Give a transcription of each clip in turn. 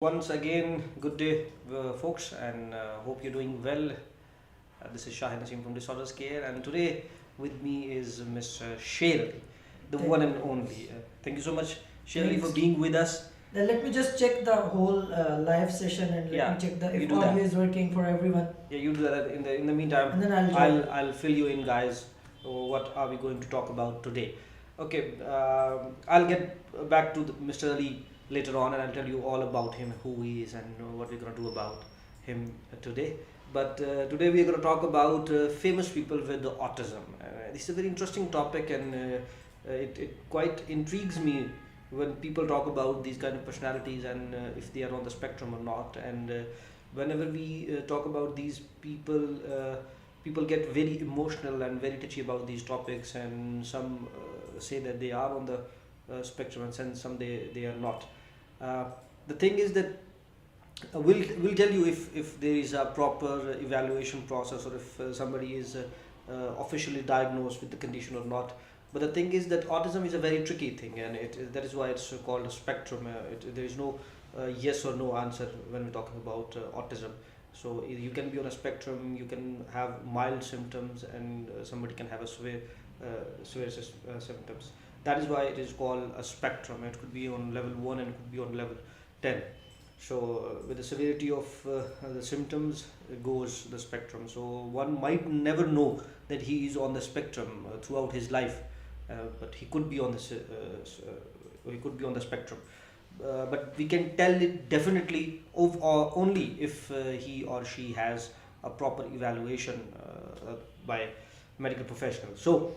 Once again, good day, folks, and hope you're doing well. This is Shahid Naseem from Disorders Care, and today with me is Miss Sherry, the one Thank, and only. Thank you so much, Shirley, for thanks. being with us. Then let me just check the whole live session and let me Yeah, check the you if do audio that. is working for everyone, Yeah, you do that. In the meantime, and then I'll join. I'll fill you in, guys. What are we going to talk about today? Okay, I'll get back to Mr. Ali later on, and I'll tell you all about him, who he is, and what we're gonna do about him today. But today we're gonna talk about famous people with autism. This is a very interesting topic, and it quite intrigues me when people talk about these kind of personalities and if they are on the spectrum or not. And whenever we talk about these people, people get very emotional and very touchy about these topics, and some say that they are on the spectrum, and some they are not. uh, the thing is that we'll tell you if there is a proper evaluation process, or if somebody is officially diagnosed with the condition or not. But the thing is that autism is a very tricky thing, and that is why it's called a spectrum. There is no yes or no answer when we're talking about autism. So you can be on a spectrum, you can have mild symptoms, and somebody can have a severe symptoms. That is why it is called a spectrum. It could be on level 1 and it could be on level 10. So with the severity of the symptoms goes the spectrum. So one might never know that he is on the spectrum throughout his life, but he could be on he could be on the spectrum. But we can tell it definitely or only if he or she has a proper evaluation by medical professionals. So,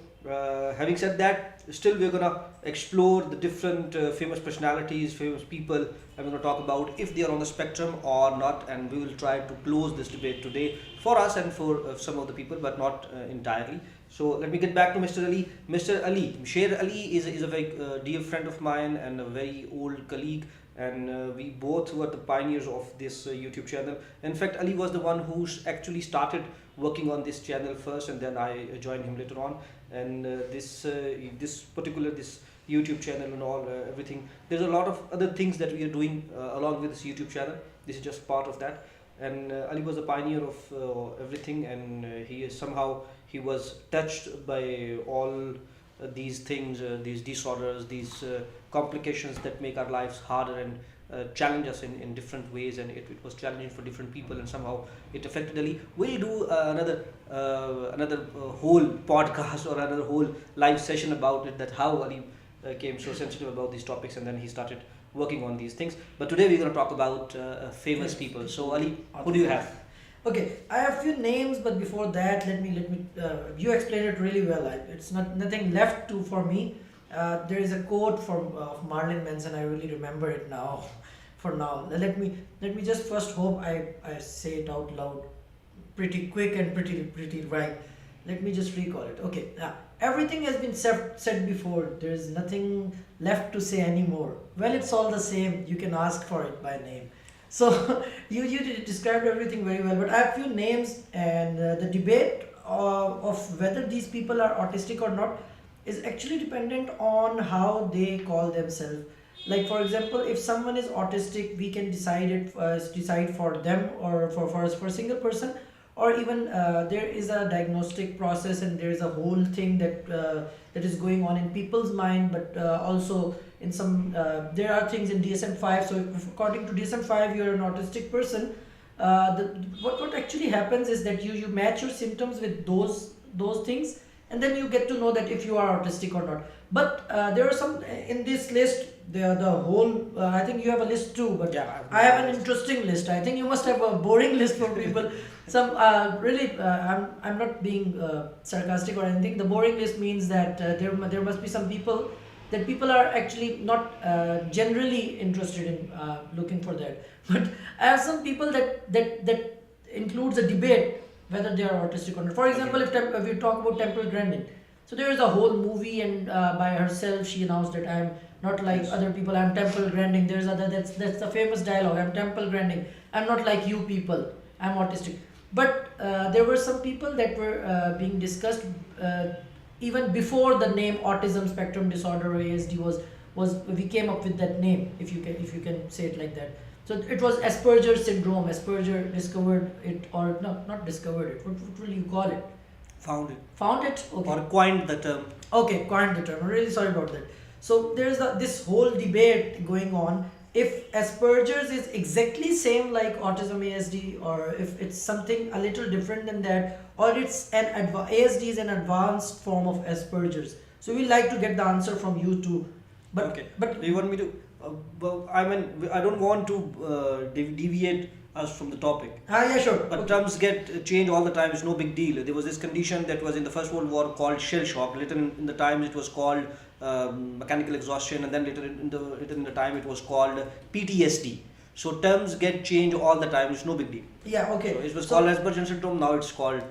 having said that, still we're gonna explore the different famous personalities, famous people, and we're gonna talk about if they are on the spectrum or not, and we will try to close this debate today for us and for some of the people, but not entirely. So let me get back to Mr. Ali. Mr. Ali, Sher Ali is a very dear friend of mine and a very old colleague, and we both were the pioneers of this YouTube channel. In fact, Ali was the one who actually started working on this channel first, and then I joined him later on. And this YouTube channel and all everything. There's a lot of other things that we are doing along with this YouTube channel. This is just part of that. And Ali was a pioneer of everything, and he is somehow he was touched by all these things, these disorders, these complications that make our lives harder and challenge us in different ways, and it was challenging for different people, and somehow it affected Ali. We'll do another whole podcast or another whole live session about it, that how Ali came so sensitive about these topics, and then he started working on these things. But today we're going to talk about famous Famous people. people So with Ali, who do you autism. have? Okay, I have few names, but before that, let me. You explained it really well. It's not nothing left to for me. There is a quote from of Marilyn Manson. I really remember it now. For now, let me just first hope I say it out loud, pretty quick and pretty right. Let me just recall it. Okay, everything has been said before. There is nothing left to say anymore. Well, it's all the same. You can ask for it by name. So you described everything very well. But I have few names, and the debate of whether these people are autistic or not is actually dependent on how they call themselves. Like for example, if someone is autistic, we can decide for them, or for a single person, or even there is a diagnostic process, and there is a whole thing that is going on in people's mind. But also in some there are things in DSM-5. So if according to DSM-5 you're an autistic person, what actually happens is that you match your symptoms with those things, and then you get to know that if you are autistic or not. But there are some in this list. The whole I think you have a list too, but Yeah, I've I made have a an list. interesting list. I think you must have a boring list for people. Some really, I'm not being sarcastic or anything. The boring list means that there must be some people that people are actually not generally interested in looking for that. But I have some people that includes a debate whether they are autistic or not. For Okay. example, if we talk about Temple Grandin, so there is a whole movie, and by herself she announced that I'm not like Yes. other people. I'm Temple Grandin. There's other that's the famous dialogue. I'm Temple Grandin. I'm not like you people. I'm autistic. But there were some people that were being discussed uh, even before the name autism spectrum disorder or ASD was we came up with that name, if you can say it like that. So it was Asperger syndrome. Asperger discovered it, or no, not discovered it. What will you call it? Found it Found it? Okay. or coined the term. Okay, coined the term. I'm really sorry about that. So there's this whole debate going on if Asperger's is exactly same like autism ASD, or if it's something a little different than that, or it's ASD is an advanced form of Asperger's. So we like to get the answer from you too. But Okay. but Do you want me to? Well, I mean, I don't want to deviate us from the topic. yeah, sure. But Okay. terms get changed all the time. It's no big deal. There was this condition that was in the First World War called shell shock. Later in the times it was called mechanical exhaustion, and then later in the time it was called PTSD. So terms get changed all the time. It's no big deal. Yeah, okay. So it was called Asperger syndrome. Now it's called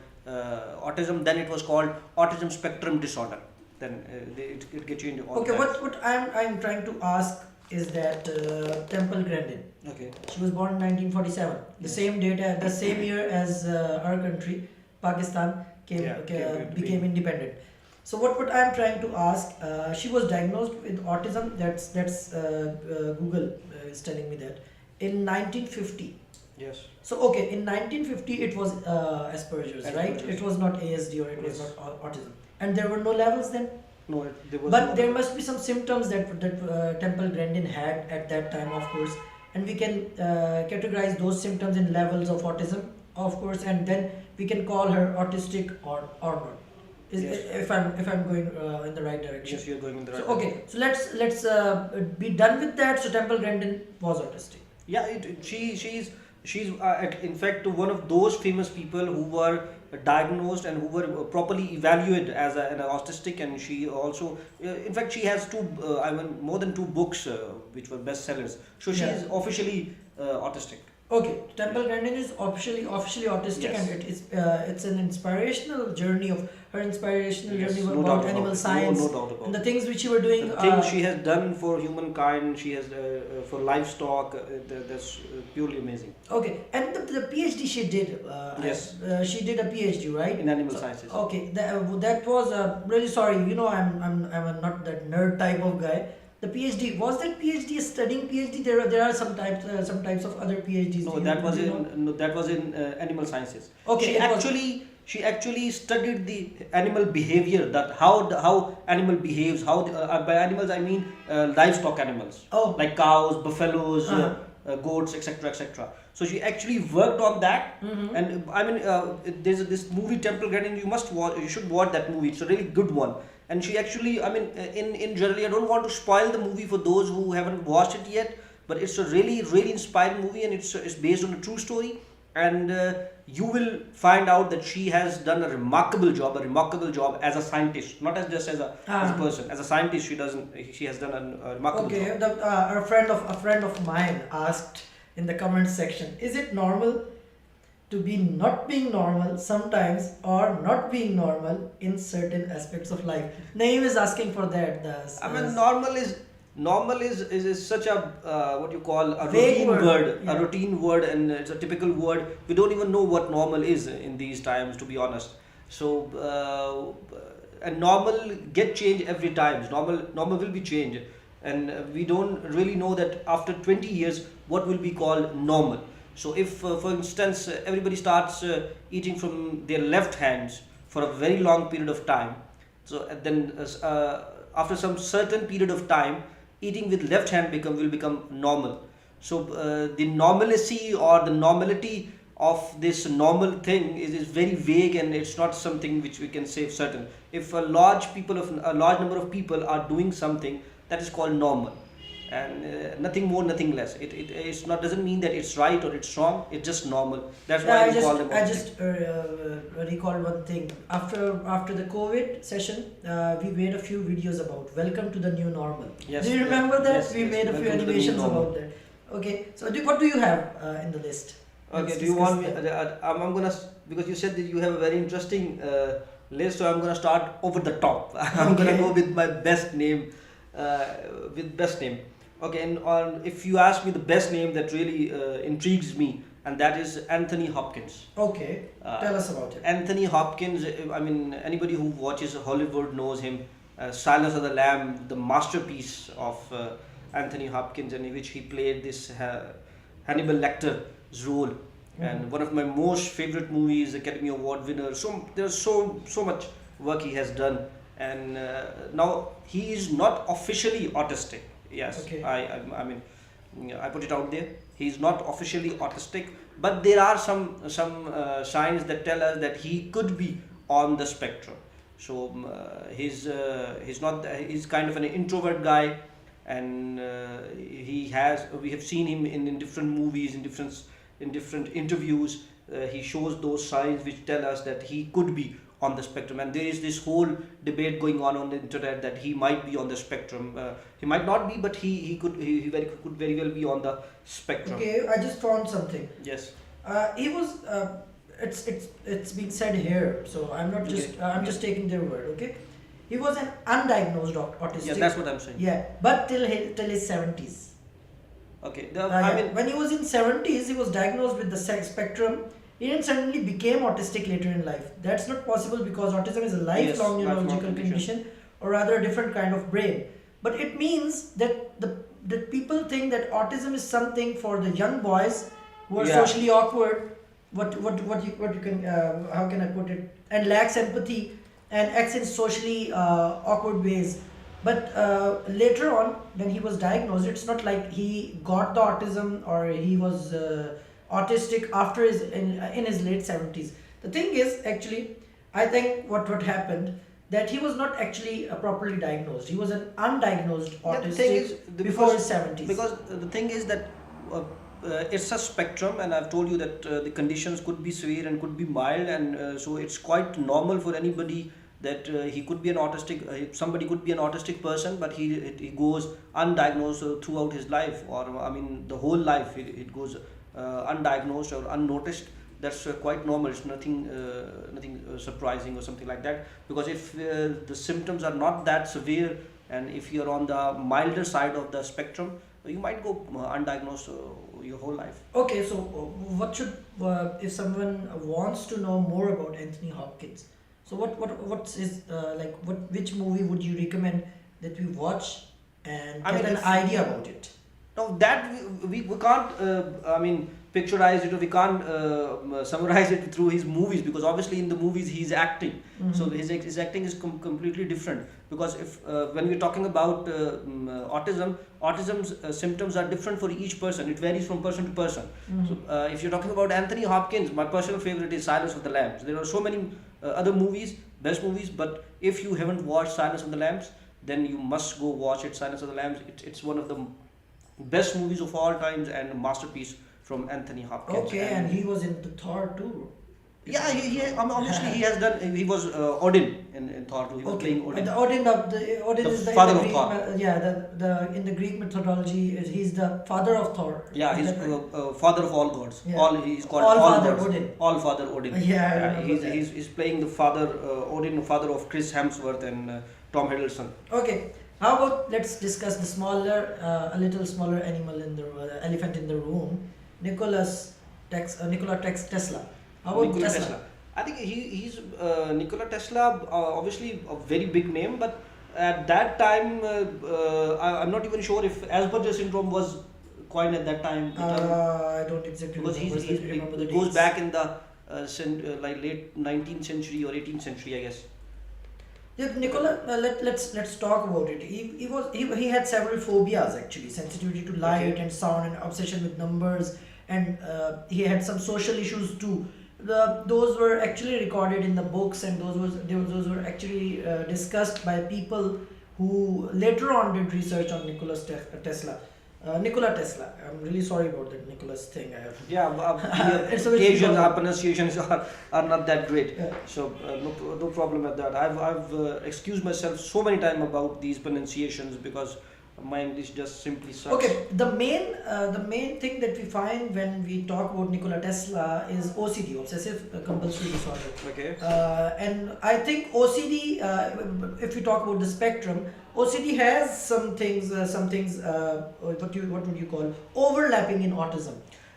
autism. Then it was called autism spectrum disorder. Then it get changed all Okay, the time. what I'm trying to ask is that Temple Grandin. Okay. She was born in 1947. The Yes. same date, the same year as our country, Pakistan, came to became be. independent. So what I'm trying to ask, she was diagnosed with autism. That's Google is telling me that in 1950. Yes. So okay, in 1950 it was Asperger's, right? Asperger's. It was not ASD, or it was Yes. not autism, and there were no levels then. No, there was But no. there must be some symptoms that Temple Grandin had at that time, of course, and we can categorize those symptoms in levels of autism, of course, and then we can call her autistic or not. Yes. If I'm going in the right direction. Yes, you're going in the right So okay, so let's be done with that. So Temple Grandin was autistic. Yeah, she's in fact one of those famous people who were diagnosed and who were properly evaluated as an autistic, and she also in fact she has more than two books which were bestsellers, so she Yeah. is officially autistic. Okay, Temple Grandin is officially autistic, Yes. and it's an inspirational journey of her inspirational Yes, journey no doubt about about animal it. science No doubt about and the it. things which you were doing. The things she has done for humankind, she has for livestock, that's purely amazing. Okay, and the PhD she did. Yes. She did a PhD, right? In animal sciences. Okay, that was really sorry. You know, I'm not that nerd type of guy. The PhD, was that PhD studying PhD? There are some types of other PhDs. No, Do you- that was do you in know? no, that was in animal sciences. Okay, it was- She actually studied the animal behavior, that how animal behaves. By animals I mean livestock animals, Oh. like cows, buffaloes, Uh-huh. goats, etc., etc. So she actually worked on that, Mhm. and I mean there's this movie Temple Grandin. You must watch. You should watch that movie. It's a really good one. And she actually, I mean, in generally, I don't want to spoil the movie for those who haven't watched it yet, but it's a really inspiring movie, and it's based on a true story, and you will find out that she has done a remarkable job as a scientist, not as just as a person. As a scientist, she has done a remarkable Okay, job. a friend of mine asked in the comment section, is it normal to be not being normal sometimes, or not being normal in certain aspects of life? Naeem is asking for that. I mean, normal is such a what you call a Vague routine word, word, yeah. a routine word, and it's a typical word. We don't even know what normal is in these times, to be honest. So and normal get changed every time. Normal will be changed, and we don't really know that after 20 years what will be called normal. So if for instance everybody starts eating from their left hands for a very long period of time, so then after some certain period of time, eating with left hand will become normal. So the normalcy or the normality of this normal thing is very vague, and it's not something which we can say certain. If a large number of people are doing something, that is called normal, and nothing more, nothing less. It's not, doesn't mean that it's right or it's wrong. It's just normal. That's why we call them I autistic. just recalled one thing. After the COVID session, we made a few videos about welcome to the new normal. Yes, Do you remember that? yes, We yes. made a few Welcome to the new animations normal. about that. Okay, so what do you have in the list? Okay, Let's do you discuss want me? that. I'm gonna, because you said that you have a very interesting list, so I'm gonna start over the top. I'm gonna Okay. go with my best name. Okay, and if you ask me the best name that really intrigues me, and that is Anthony Hopkins. Okay, tell us about it. Anthony Hopkins, I mean, anybody who watches Hollywood knows him. Silence of the Lamb, the masterpiece of Anthony Hopkins, in which he played this Hannibal Lecter's role, and one of my most favorite movies, Academy Award winner. So there's so much work he has done, and now he is not officially autistic. Yes, Okay. I mean, I put it out there. He's not officially autistic, but there are some signs that tell us that he could be on the spectrum. So he's not, he's kind of an introvert guy, and he has, we have seen him in different movies, in different interviews. He shows those signs which tell us that he could be on the spectrum, and there is this whole debate going on the internet that he might be on the spectrum. He might not be, but could very well be on the spectrum. Okay, I just found something. Yes. He was. It's been said here, so I'm not just. Okay. I'm just taking their word. Okay, he was an undiagnosed autistic. Yeah, that's what I'm saying. Yeah, but till his 70s. Okay. I mean, when he was in 70s, he was diagnosed with the spectrum. He didn't suddenly became autistic later in life. That's not possible because autism is a lifelong Yes, neurological lifelong condition. condition, or rather a different kind of brain. But it means that people think that autism is something for the young boys who are Yeah. socially awkward. What you can how can I put it, and lacks empathy and acts in socially awkward ways. But later on, when he was diagnosed, it's not like he got the autism or he was autistic after in his late 70s. The thing is, actually, I think what happened, that he was not actually properly diagnosed. He was an undiagnosed Yeah, the autistic thing is, before his 70s. because the thing is that it's a spectrum, and I've told you that the conditions could be severe and could be mild, and so it's quite normal for anybody that he could be an autistic. Somebody could be an autistic person, but he goes undiagnosed throughout his life, or I mean the whole life. It goes undiagnosed or unnoticed. That's quite normal. It's nothing surprising or something like that. Because if the symptoms are not that severe, and if you're on the milder side of the spectrum, you might go undiagnosed your whole life. Okay, so what should if someone wants to know more about Anthony Hopkins? So what's his which movie would you recommend that we watch and I get mean, an idea about it? Now that we can't I mean picturize it, or we can't summarize it through his movies, because obviously in the movies he's acting. So his acting is completely different, because if when we're talking about autism's symptoms are different for each person. It varies from person to person. So if you're talking about Anthony Hopkins, my personal favorite is Silence of the Lambs. There are so many other movies, best movies, but if you haven't watched Silence of the Lambs, then you must go watch it. Silence of the Lambs, it's one of the best movies of all times and a masterpiece from Anthony Hopkins. Okay, and he was in the Thor too. Yeah, obviously he has done. He was Odin in Thor 2. He was playing Odin. And the Odin The is the father in the of Greek, Thor. the in the Greek mythology, he's the father of Thor. Yeah, Is he's that right? father of all gods. Yeah. He's called All-Father gods. Odin. All Father Odin. Yeah, I remember that. He's playing the father Odin, father of Chris Hemsworth and Tom Hiddleston. Okay, how about let's discuss the a little smaller animal in the elephant in the room, Nikola Tesla. How about Nikola Tesla? Tesla. I think he's Nikola Tesla, obviously a very big name, but at that time, I'm not even sure if Asperger syndrome was coined at that time. I don't exactly Because remember the it goes dates. back in the like late 19th century or 18th century, I guess. Yeah, Nicola, let's talk about it. He had several phobias actually: sensitivity to light and sound, and obsession with numbers, and he had some social issues too. Those were actually recorded in the books, and those were actually discussed by people who later on did research on Tesla. Nikola Tesla. I'm really sorry about that Nicholas thing. I have. Yeah, It's a bit Asians, problem. our pronunciations are not that great. Yeah. So no problem with that. I've excused myself so many times about these pronunciations because my English just simply sucks. Okay, the main thing that we find when we talk about Nikola Tesla is OCD, obsessive compulsive disorder. Okay. And I think OCD, if we talk about the spectrum, OCD has some things, what would you call overlapping in autism.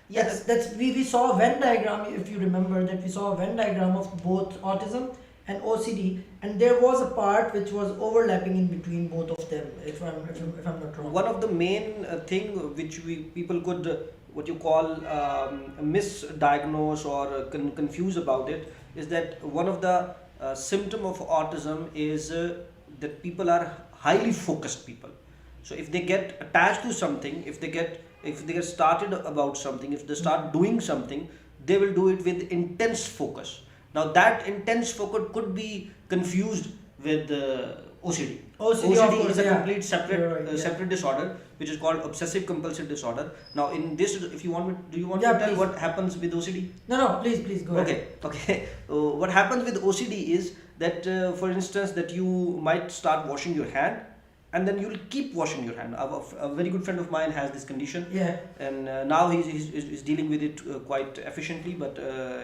Yes. That's we saw a Venn diagram, if you remember, that we saw a Venn diagram of both autism and OCD, and there was a part which was overlapping in between both of them. If I'm not wrong. One of the main thing which people could what you call misdiagnose or confuse about it is that one of the symptom of autism is that people are highly focused people. So if they get attached to something, if they get started about something, if they start doing something, they will do it with intense focus. Now that intense focus could be confused with OCD. OCD, of course, is a yeah. complete separate You're right, yeah. separate disorder, which is called obsessive compulsive disorder. Now in this, if you want me, do you want Yeah, me to tell please. what happens with OCD? No, please go ahead. Okay. What happens with OCD is that, for instance, that you might start washing your hand, and then you'll keep washing your hand. A very good friend of mine has this condition, Yeah. and now he's dealing with it quite efficiently. But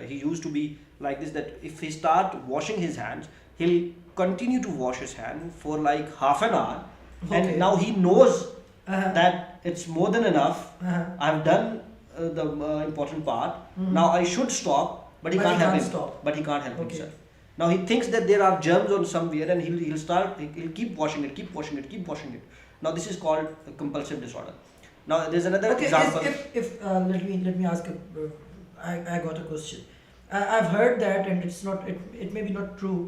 he used to be like this, that if he start washing his hands, he'll continue to wash his hand for like half an hour, Okay. and now he knows Uh-huh. that it's more than enough. Uh-huh. I've done the important part. Mhm. Now I should stop, but he But can't he help can't him. stop. But he can't help Okay. himself. Now he thinks that there are germs on somewhere, and he'll keep washing it, keep washing it, keep washing it. Now this is called a compulsive disorder. Now there's another Okay, example. if let me ask I got a question. I've heard that, and it's not it may be not true,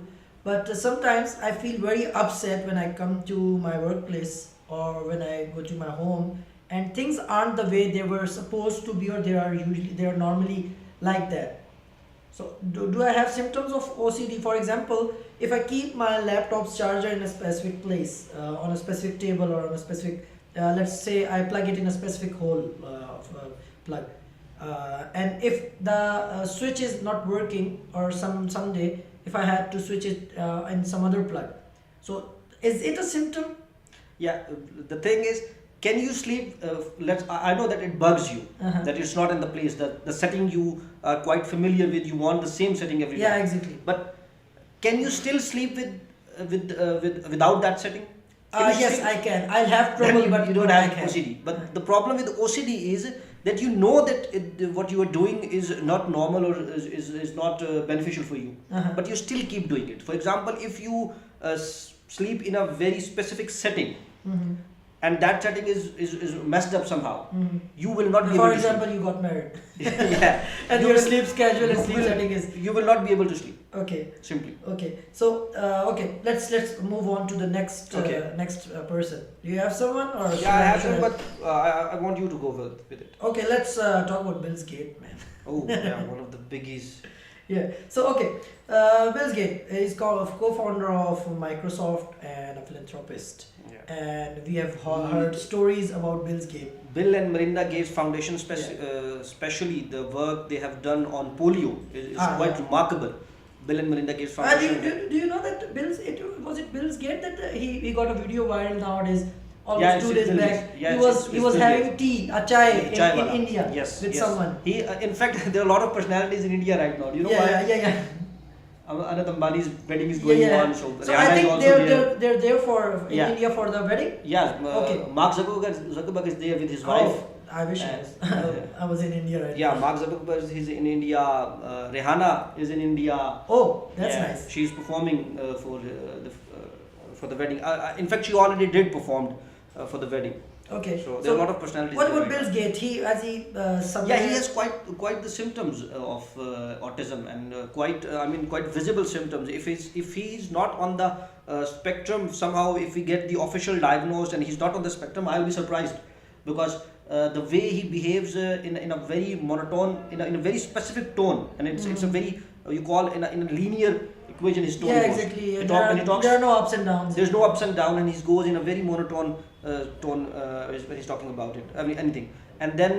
but sometimes I feel very upset when I come to my workplace or when I go to my home, and things aren't the way they were supposed to be, or they are normally like that. So do I have symptoms of OCD? For example, if I keep my laptop's charger in a specific place, on a specific table, or on a specific, let's say I plug it in a specific hole of plug, and if the switch is not working, or someday if I had to switch it in some other plug, so is it a symptom? Yeah, the thing is, can you sleep? I know that it bugs you, Uh-huh. that it's not in the place. That the setting you are quite familiar with. You want the same setting every Yeah, time. exactly. But can you still sleep without that setting? Can you Yes, sleep? I can. I'll have Then trouble, but you don't but I have can. OCD. But the problem with OCD is that you know that what you are doing is not normal, or is not beneficial for you. Uh-huh. But you still keep doing it. For example, if you sleep in a very specific setting, Mhm. and that setting is messed up somehow, Mhm. you will not be For able example, to you got married, sleep. Yeah. and You your will- sleep schedule and you sleep will- setting is You will not be able to sleep, okay. simply. Okay, so okay, let's move on to the next Okay. next person. Do you have someone, or should Yeah, I have should some, but I want you to go with it. Okay, let's talk about Bill's Gate, man. Oh, yeah, one of the biggies. Yeah. So okay, Bill's Gate is co-founder of Microsoft and a philanthropist, Yeah. and we have heard stories about Bill's Gate. Bill and Melinda Gates Foundation, especially the work they have done on polio, is quite Yeah. remarkable. Bill and Melinda Gates Do, Foundation. do you know that was it Bill's Gate that he got a video viral nowadays? Almost Yeah, it's 2 days Bill back. Gates. Yeah, he it's was Bill having Gates. tea, a chai, Chai in wala. India Yes, with yes. someone. He, in fact, there are a lot of personalities in India right now. Do you know why? Yeah. Anand Ambani's wedding is Yeah, going yeah. on, so So I Rihanna is think also there. they're there for in Yeah. India for the wedding. Yeah, Okay. Mark Zuckerberg is there with his wife. Oh, I wish I was. Uh, I was in India right Yeah, now. Mark Zuckerberg is in India. Rihanna is in India. Oh, that's Yeah, nice. She's performing for the wedding. In fact, she already did perform for the wedding. Okay. So there are a lot of personalities. What there about right Bill's Gate? Yeah, he has quite the symptoms of autism, and quite visible symptoms. If he's not on the spectrum somehow, if we get the official diagnosis and he's not on the spectrum, I'll be surprised, because the way he behaves in a very monotone, in a very specific tone, and it's a very you call in a linear equation. His tone Yeah, goes. exactly. He And talk, when he talks, there are no ups and downs. there's no ups and downs, and he goes in a very monotone tone when he's talking about it. I mean, anything. And then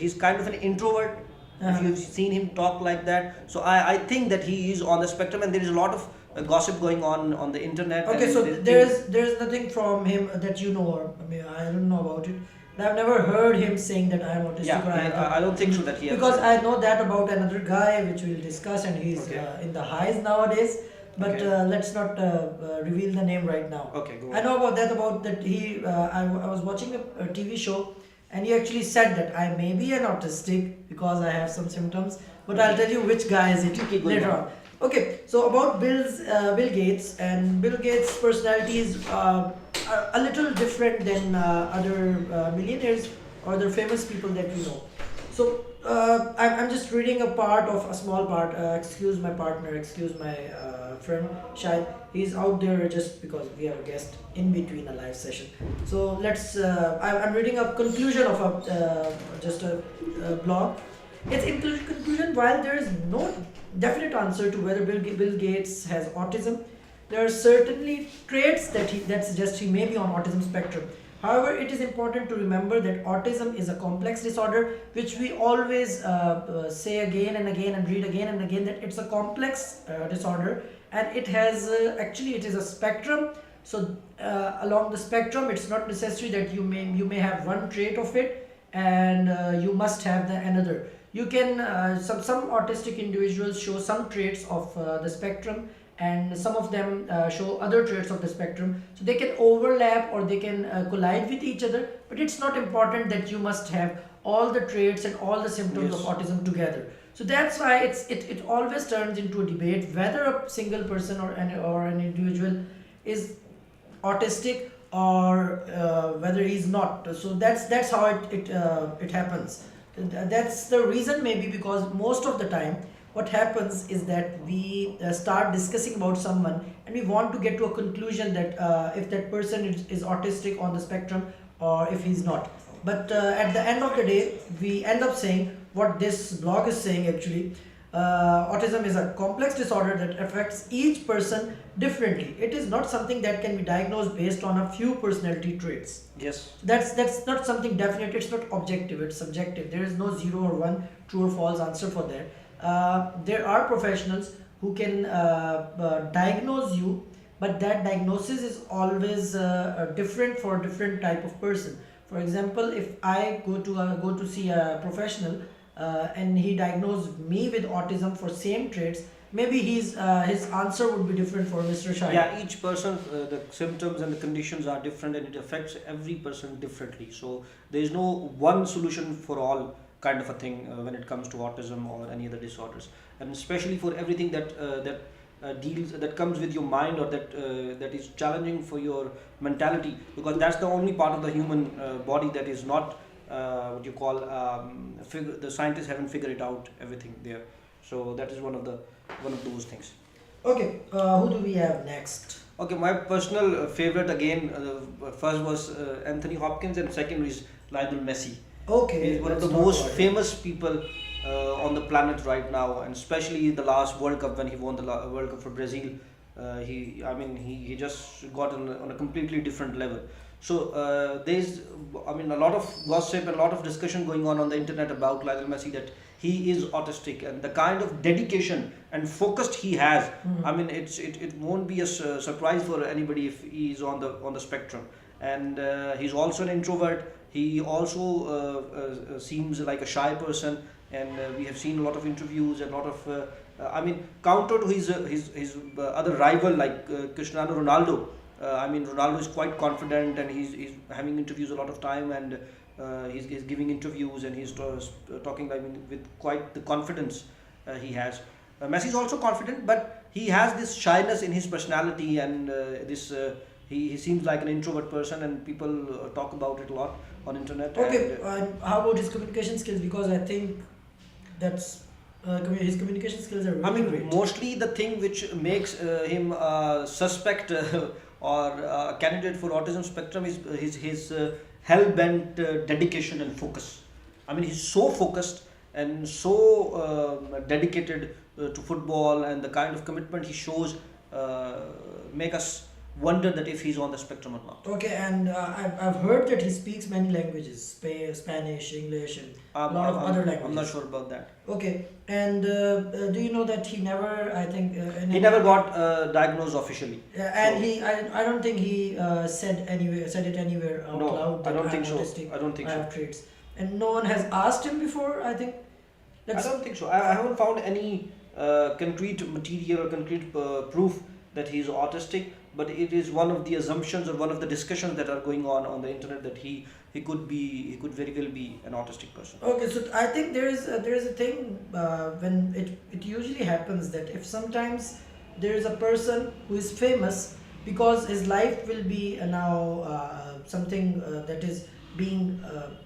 he's kind of an introvert. If Uh-huh. you've seen him talk like that, so I think that he is on the spectrum, and there is a lot of gossip going on the internet. Okay, and so there is nothing from him that you know, or I mean, I don't know about it. But I've never heard him saying that I am autistic. Yeah, or I don't think so that he has. because I know that about another guy, which we'll discuss, and he's Okay. In the highs nowadays. But Okay. let's not reveal the name right now. Okay, go I on. know about that he. I was watching a TV show, and he actually said that I may be an autistic because I have some symptoms, but I'll tell you which guy is it Okay, go later on. on. Okay, so about Bill Gates, and Bill Gates' personality is a little different than other millionaires, or the famous people that we know. So I'm just reading a part of a small part. Excuse my partner, excuse my friend Shahid. He's out there just because we have a guest in between a live session. So let's. I'm reading a conclusion of a just a blog. Its conclusion: while there is no definite answer to whether Bill Gates has autism, there are certainly traits that suggest he may be on autism spectrum. However, it is important to remember that autism is a complex disorder, which we always say again and again and read again and again, that it's a complex disorder, and it has actually it is a spectrum. So along the spectrum, it's not necessary that you may have one trait of it and you must have the another. You can some autistic individuals show some traits of the spectrum, and some of them show other traits of the spectrum, so they can overlap or they can collide with each other, but it's not important that you must have all the traits and all the symptoms of Yes. autism together. So that's why it always turns into a debate whether a single person or an individual is autistic or whether he's not. So that's how it happens. That's the reason, maybe because most of the time what happens is that we start discussing about someone and we want to get to a conclusion that if that person is autistic on the spectrum or if he's not. But at the end of the day, we end up saying what this blog is saying actually. Autism is a complex disorder that affects each person differently. It is not something that can be diagnosed based on a few personality traits. Yes. That's not something definite. It's not objective, it's subjective. There is no zero or one true or false answer for that. There are professionals who can diagnose you, but that diagnosis is always different for a different type of person. For example, if I go to see a professional and he diagnosed me with autism for same traits, maybe his answer would be different for Mr. Shai. Yeah, each person, the symptoms and the conditions are different, and it affects every person differently. So there is no one solution for all kind of a thing when it comes to autism or any other disorders, and especially for everything that comes with your mind, or that is challenging for your mentality, because that's the only part of the human body that is not what you call the scientists haven't figured it out everything there. So that is one of those things. Okay, who do we have next? Okay, my personal favorite again, first was Anthony Hopkins, and second is Lionel Messi. Okay, He's one of the let's talk most about it. famous people on the planet right now, and especially the last World Cup when he won the World Cup for Brazil. He just got on a completely different level. So there's, a lot of gossip and a lot of discussion going on the internet about Lionel Messi, that he is autistic, and the kind of dedication and focused he has. I mean, it won't be a surprise for anybody if he's on the spectrum. And he's also an introvert. He also seems like a shy person, and we have seen a lot of interviews and a lot of counter to his other rival like Cristiano Ronaldo. Ronaldo is quite confident, and he's having interviews a lot of time, and he's giving interviews, and he's talking, with quite the confidence he has. Messi is also confident, but he has this shyness in his personality, and he seems like an introvert person, and people talk about it a lot on internet. Okay, And how about his communication skills? Because I think that's his communication skills are really great. mostly the thing which makes him suspect or a candidate for autism spectrum is his hell-bent dedication and focus. He's so focused and so dedicated to football, and the kind of commitment he shows make us wonder that if he's on the spectrum or not. Okay, and I've heard that he speaks many languages: Spanish, English, and a lot of other languages. I'm not sure about that. Okay, and do you know that he never? I think He never got diagnosed officially. and So- I don't think he said it anywhere out No, loud. I That don't I'm think so. autistic, I don't think I so. have traits, and no one has asked him before. I think. I don't think so. I haven't found any concrete material or concrete proof that he's autistic, but it is one of the assumptions or one of the discussions that are going on the internet, that he could very well be an autistic person. Okay, so I think there is a thing when it usually happens that if sometimes there is a person who is famous because his life will be now something that is being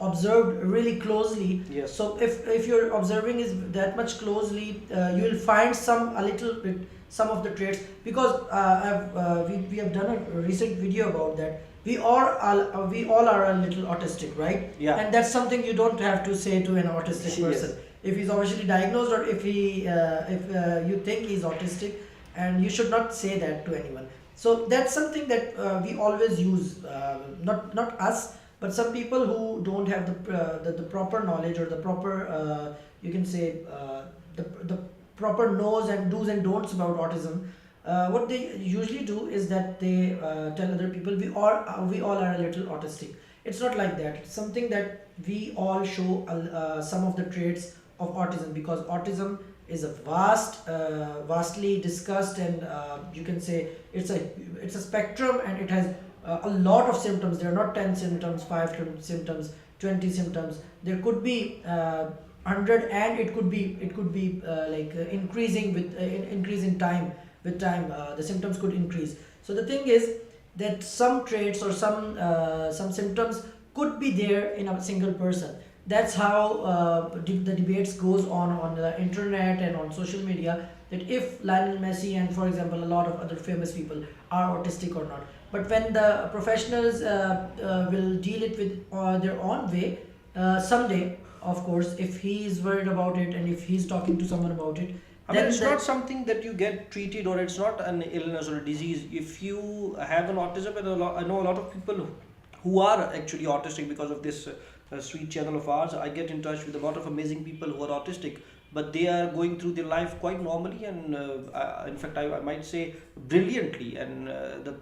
observed really closely. Yes. So if you're observing is that much closely, you will find some a little bit some of the traits, because we have done a recent video about that. We all are a little autistic, right? Yeah. And that's something you don't have to say to an autistic person. Yes. If he's officially diagnosed, or if you think he's autistic, and you should not say that to anyone. So that's something that we always use, not us, but some people who don't have the proper knowledge, or the proper, you can say, the proper knows and do's and don'ts about autism. What they usually do is that they tell other people we all are a little autistic. It's not like that. It's something that we all show some of the traits of autism, because autism is a vastly discussed, and you can say it's a spectrum, and it has a lot of symptoms. There are not 10 symptoms, 5 symptoms, 20 symptoms. There could be 100, and it could be increasing with increase in time. With time, the symptoms could increase. So the thing is that some traits, or some symptoms could be there in a single person. That's how the debates goes on the internet and on social media, that if Lionel Messi and, for example, a lot of other famous people are autistic or not. But when the professionals will deal it with their own way, someday, of course, if he is worried about it, and if he's talking to someone about it, I mean, then it's not something that you get treated, or it's not an illness or a disease. If you have an autism, and I know a lot of people who are actually autistic because of this sweet channel of ours. I get in touch with a lot of amazing people who are autistic, but they are going through their life quite normally, and in fact, I might say brilliantly. And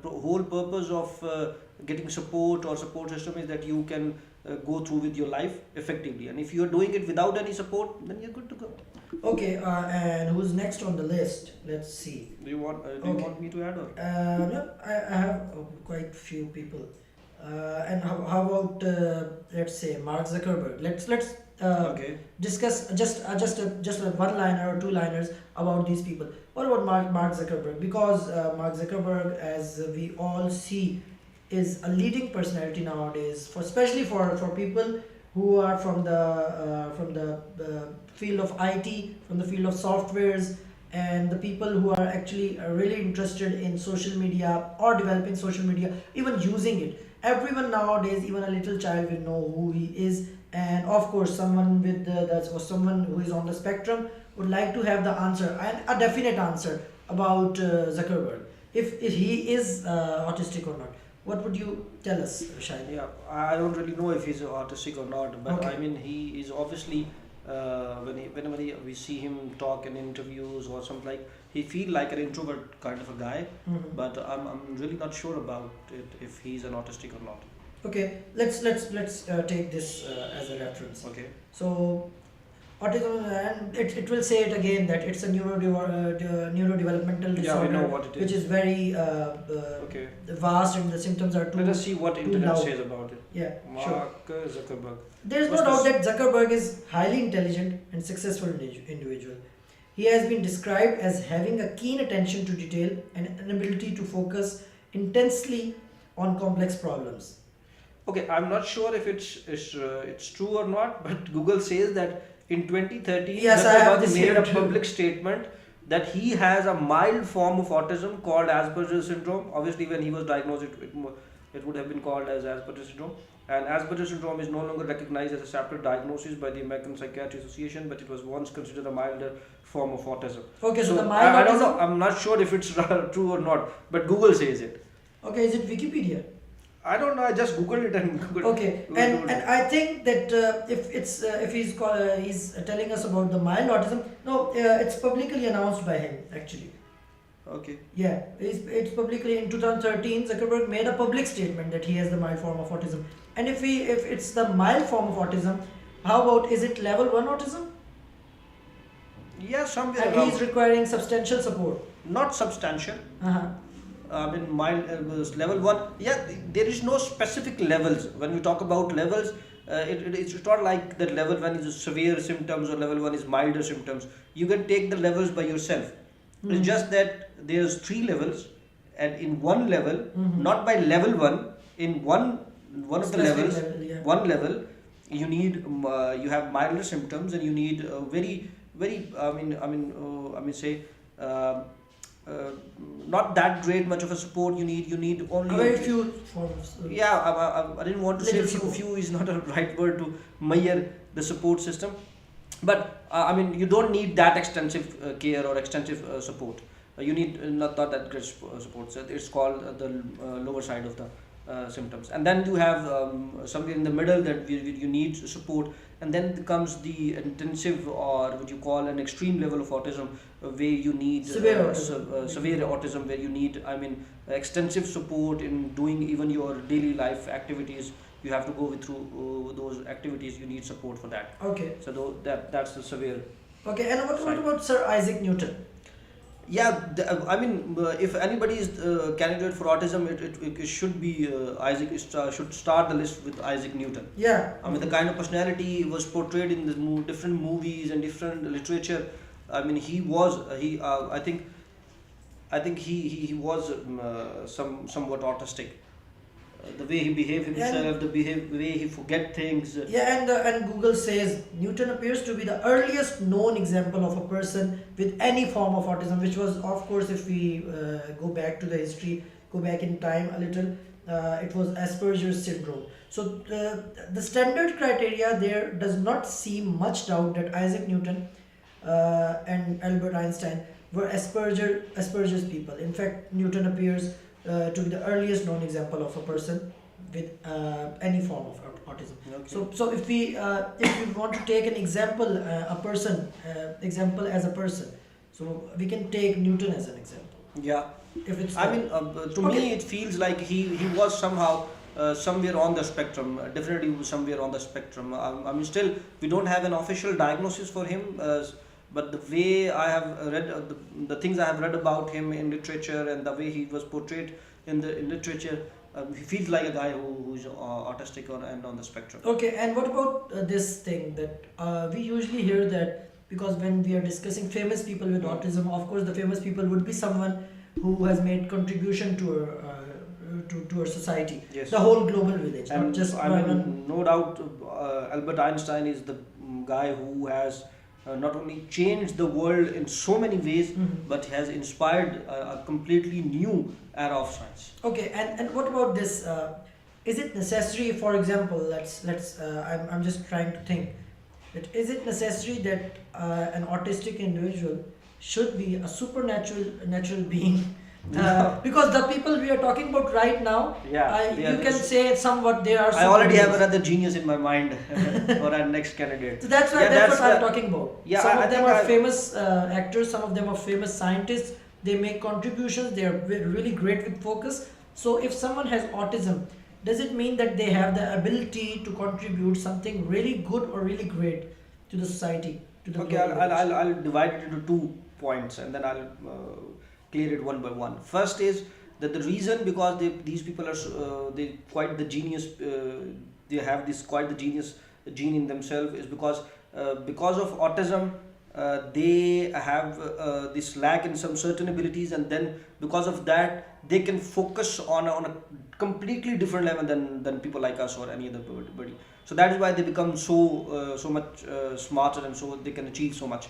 whole purpose of getting support or support system is that you can go through with your life effectively. And if you are doing it without any support, then you're good to go. Okay, and who's next on the list? Let's see. Do you want Okay. me to add, or? No, I have quite few people. And how about let's say Mark Zuckerberg? Let's Okay. discuss just a one liner or two liners about these people. What about Mark Zuckerberg? Because Mark Zuckerberg, as we all see, is a leading personality nowadays, especially for people who are from the field of IT, from the field of softwares, and the people who are actually really interested in social media, or developing social media, even using it. Everyone nowadays, even a little child, will know who he is. And of course, someone with or someone who is on the spectrum would like to have the answer, and a definite answer about Zuckerberg, if he is autistic or not. What would you tell us, Shahid? Yeah, I don't really know if he's autistic or not, but Okay. I mean, he is obviously whenever we see him talk in interviews or something, like, he feel like an introvert kind of a guy, Mhm. but I'm really not sure about it, if he's an autistic or not. Okay, let's take this as a reference. Okay. So, autism, and it will say it again, that it's a neurodevelopmental Yeah, we disorder, know what it is. which is very Okay. vast, and the symptoms are too. Let us see what internet loud. says about it. Yeah, sure. Mark Zuckerberg. There is no What's doubt this? that Zuckerberg is highly intelligent and successful individual. He has been described as having a keen attention to detail and an ability to focus intensely on complex problems. Okay, I'm not sure if it's true or not, but Google says that in 2013, Yes, I have Zuckerberg this made here a too. public statement that he has a mild form of autism called Asperger's syndrome. Obviously, when he was diagnosed, it would have been called as Asperger's syndrome. And Asperger's syndrome is no longer recognized as a separate diagnosis by the American Psychiatry Association, but it was once considered a milder form of autism. Okay, so the mild I don't know. autism. I'm not sure if it's true or not, but Google says it. Okay, is it Wikipedia? I don't know. I just googled it and Googled. Okay, and I think that if he's telling us about the mild autism, no, it's publicly announced by him actually. Okay. Yeah, it's publicly in 2013. Zuckerberg made a public statement that he has the mild form of autism. And if it's the mild form of autism, how about, is it level 1 autism? Yeah, somewhere And around. he's requiring substantial support. Not substantial. Uh-huh. In mild level 1. Yeah, there is no specific levels. When we talk about levels, it's not like that level 1 is severe symptoms or level 1 is milder symptoms. You can take the levels by yourself. Mhm. It's just that there's 3 levels, and in one level, Mhm. not by level 1, in one one of the Specific levels, level, yeah. one level, you need you have milder symptoms, and you need very I mean say uh, uh, not that great much of a support. You need A only very few forms, yeah, I didn't want to say little few. support. Few is not a right word to measure the support system, but I mean you don't need that extensive care or extensive support. You need not that great support. So it's called the lower side of the symptoms, and then you have something in the middle that you need support, and then comes the intensive, or what you call an extreme level of autism, where you need Severe autism. severe autism, where you need, I mean, extensive support in doing even your daily life activities. You have to go through those activities. You need support for that. Okay. So that's the severe Okay, and what side. about Sir Isaac Newton? Yeah, I mean, if anybody is candidate for autism, it should be Isaac. Should start the list with Isaac Newton. Yeah. I mean, the kind of personality was portrayed in the different movies and different literature. I mean, he was he. I think he was somewhat autistic. The way he behaved himself, And the way he forget things. yeah, and Google says Newton appears to be the earliest known example of a person with any form of autism, which was, of course, if we go back to the history, go back in time a little, it was Asperger's syndrome. So the standard criteria there does not seem much doubt that Isaac Newton and Albert Einstein were Asperger's people. In fact, Newton appears to be the earliest known example of a person with any form of autism. Okay. So if we want to take an example, a person example as a person, so we can take Newton as an example. Yeah. If it's I mean, to okay. me, it feels like he was somehow somewhere on the spectrum. Definitely was somewhere on the spectrum. I mean, still we don't have an official diagnosis for him. But the way I have read the things I have read about him in literature, and the way he was portrayed in literature, he feels like a guy who's autistic and on the spectrum. Okay, and what about this thing that we usually hear that, because when we are discussing famous people with autism, of course, the famous people would be someone who has made contribution to our society, Yes. the whole global village, not And just I one. mean, no doubt, Albert Einstein is the guy who has not only changed the world in so many ways, Mhm. but has inspired a completely new era of science. Okay, and what about this? Is it necessary, for example, let's I'm just trying to think that is it necessary that an autistic individual should be a natural being? Because the people we are talking about right now, Yeah, you can say somewhat they are. I already have superheroes. another genius in my mind for our next candidate. So that's Yeah, that's what I'm the- talking about. Yeah, Some I of them think are I- famous actors, some of them are famous scientists. They make contributions. They are really great with focus. So if someone has autism, does it mean that they have the ability to contribute something really good or really great to the society? To the Okay, global I'll divide it into 2 points, and then I'll clear it one by one. First is that the reason, because these people are they quite the genius, they have this quite the genius gene in themselves, is because of autism. They have this lack in some certain abilities, and then because of that they can focus on a completely different level than people like us or any other body. So that is why they become so much smarter, and so they can achieve so much.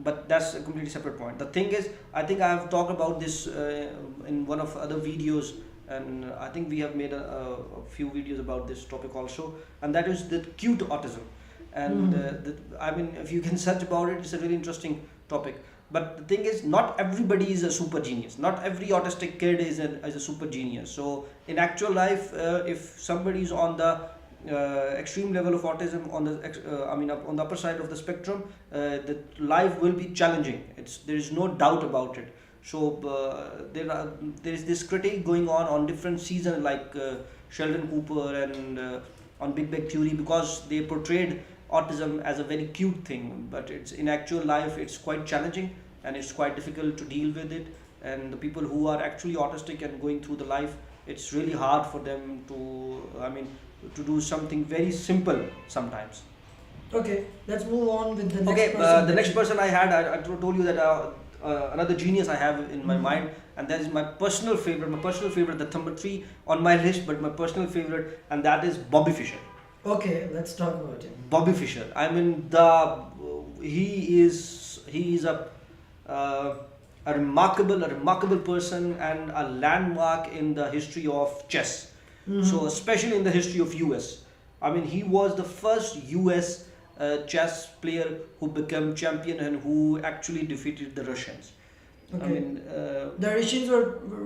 But that's a completely separate point. The thing is, I think I have talked about this in one of other videos, and I think we have made a few videos about this topic also, and that is the cute autism. And I mean, if you can search about it, it's a really interesting topic. But the thing is, not everybody is a super genius. Not every autistic kid is a super genius. So in actual life, if somebody is on the extreme level of autism, on the on the upper side of the spectrum, the life will be challenging. There is no doubt about it. So there is this critique going on different seasons, like Sheldon Cooper and on Big Bang Theory, because they portrayed autism as a very cute thing, but it's in actual life it's quite challenging, and it's quite difficult to deal with it. And the people who are actually autistic and going through the life, it's really hard for them to do something very simple sometimes. Okay, let's move on with the next Okay, person. the next person I had, I told you that another genius I have in my mind, and that is my personal favorite. My personal favorite, the number three on my list, but my personal favorite, and that is Bobby Fischer. Okay, let's talk about it. Bobby Fischer. I mean, he is a remarkable person and a landmark in the history of chess. So especially in the history of US. I mean, he was the first US chess player who became champion and who actually defeated the Russians. I Okay. mean, The Russians were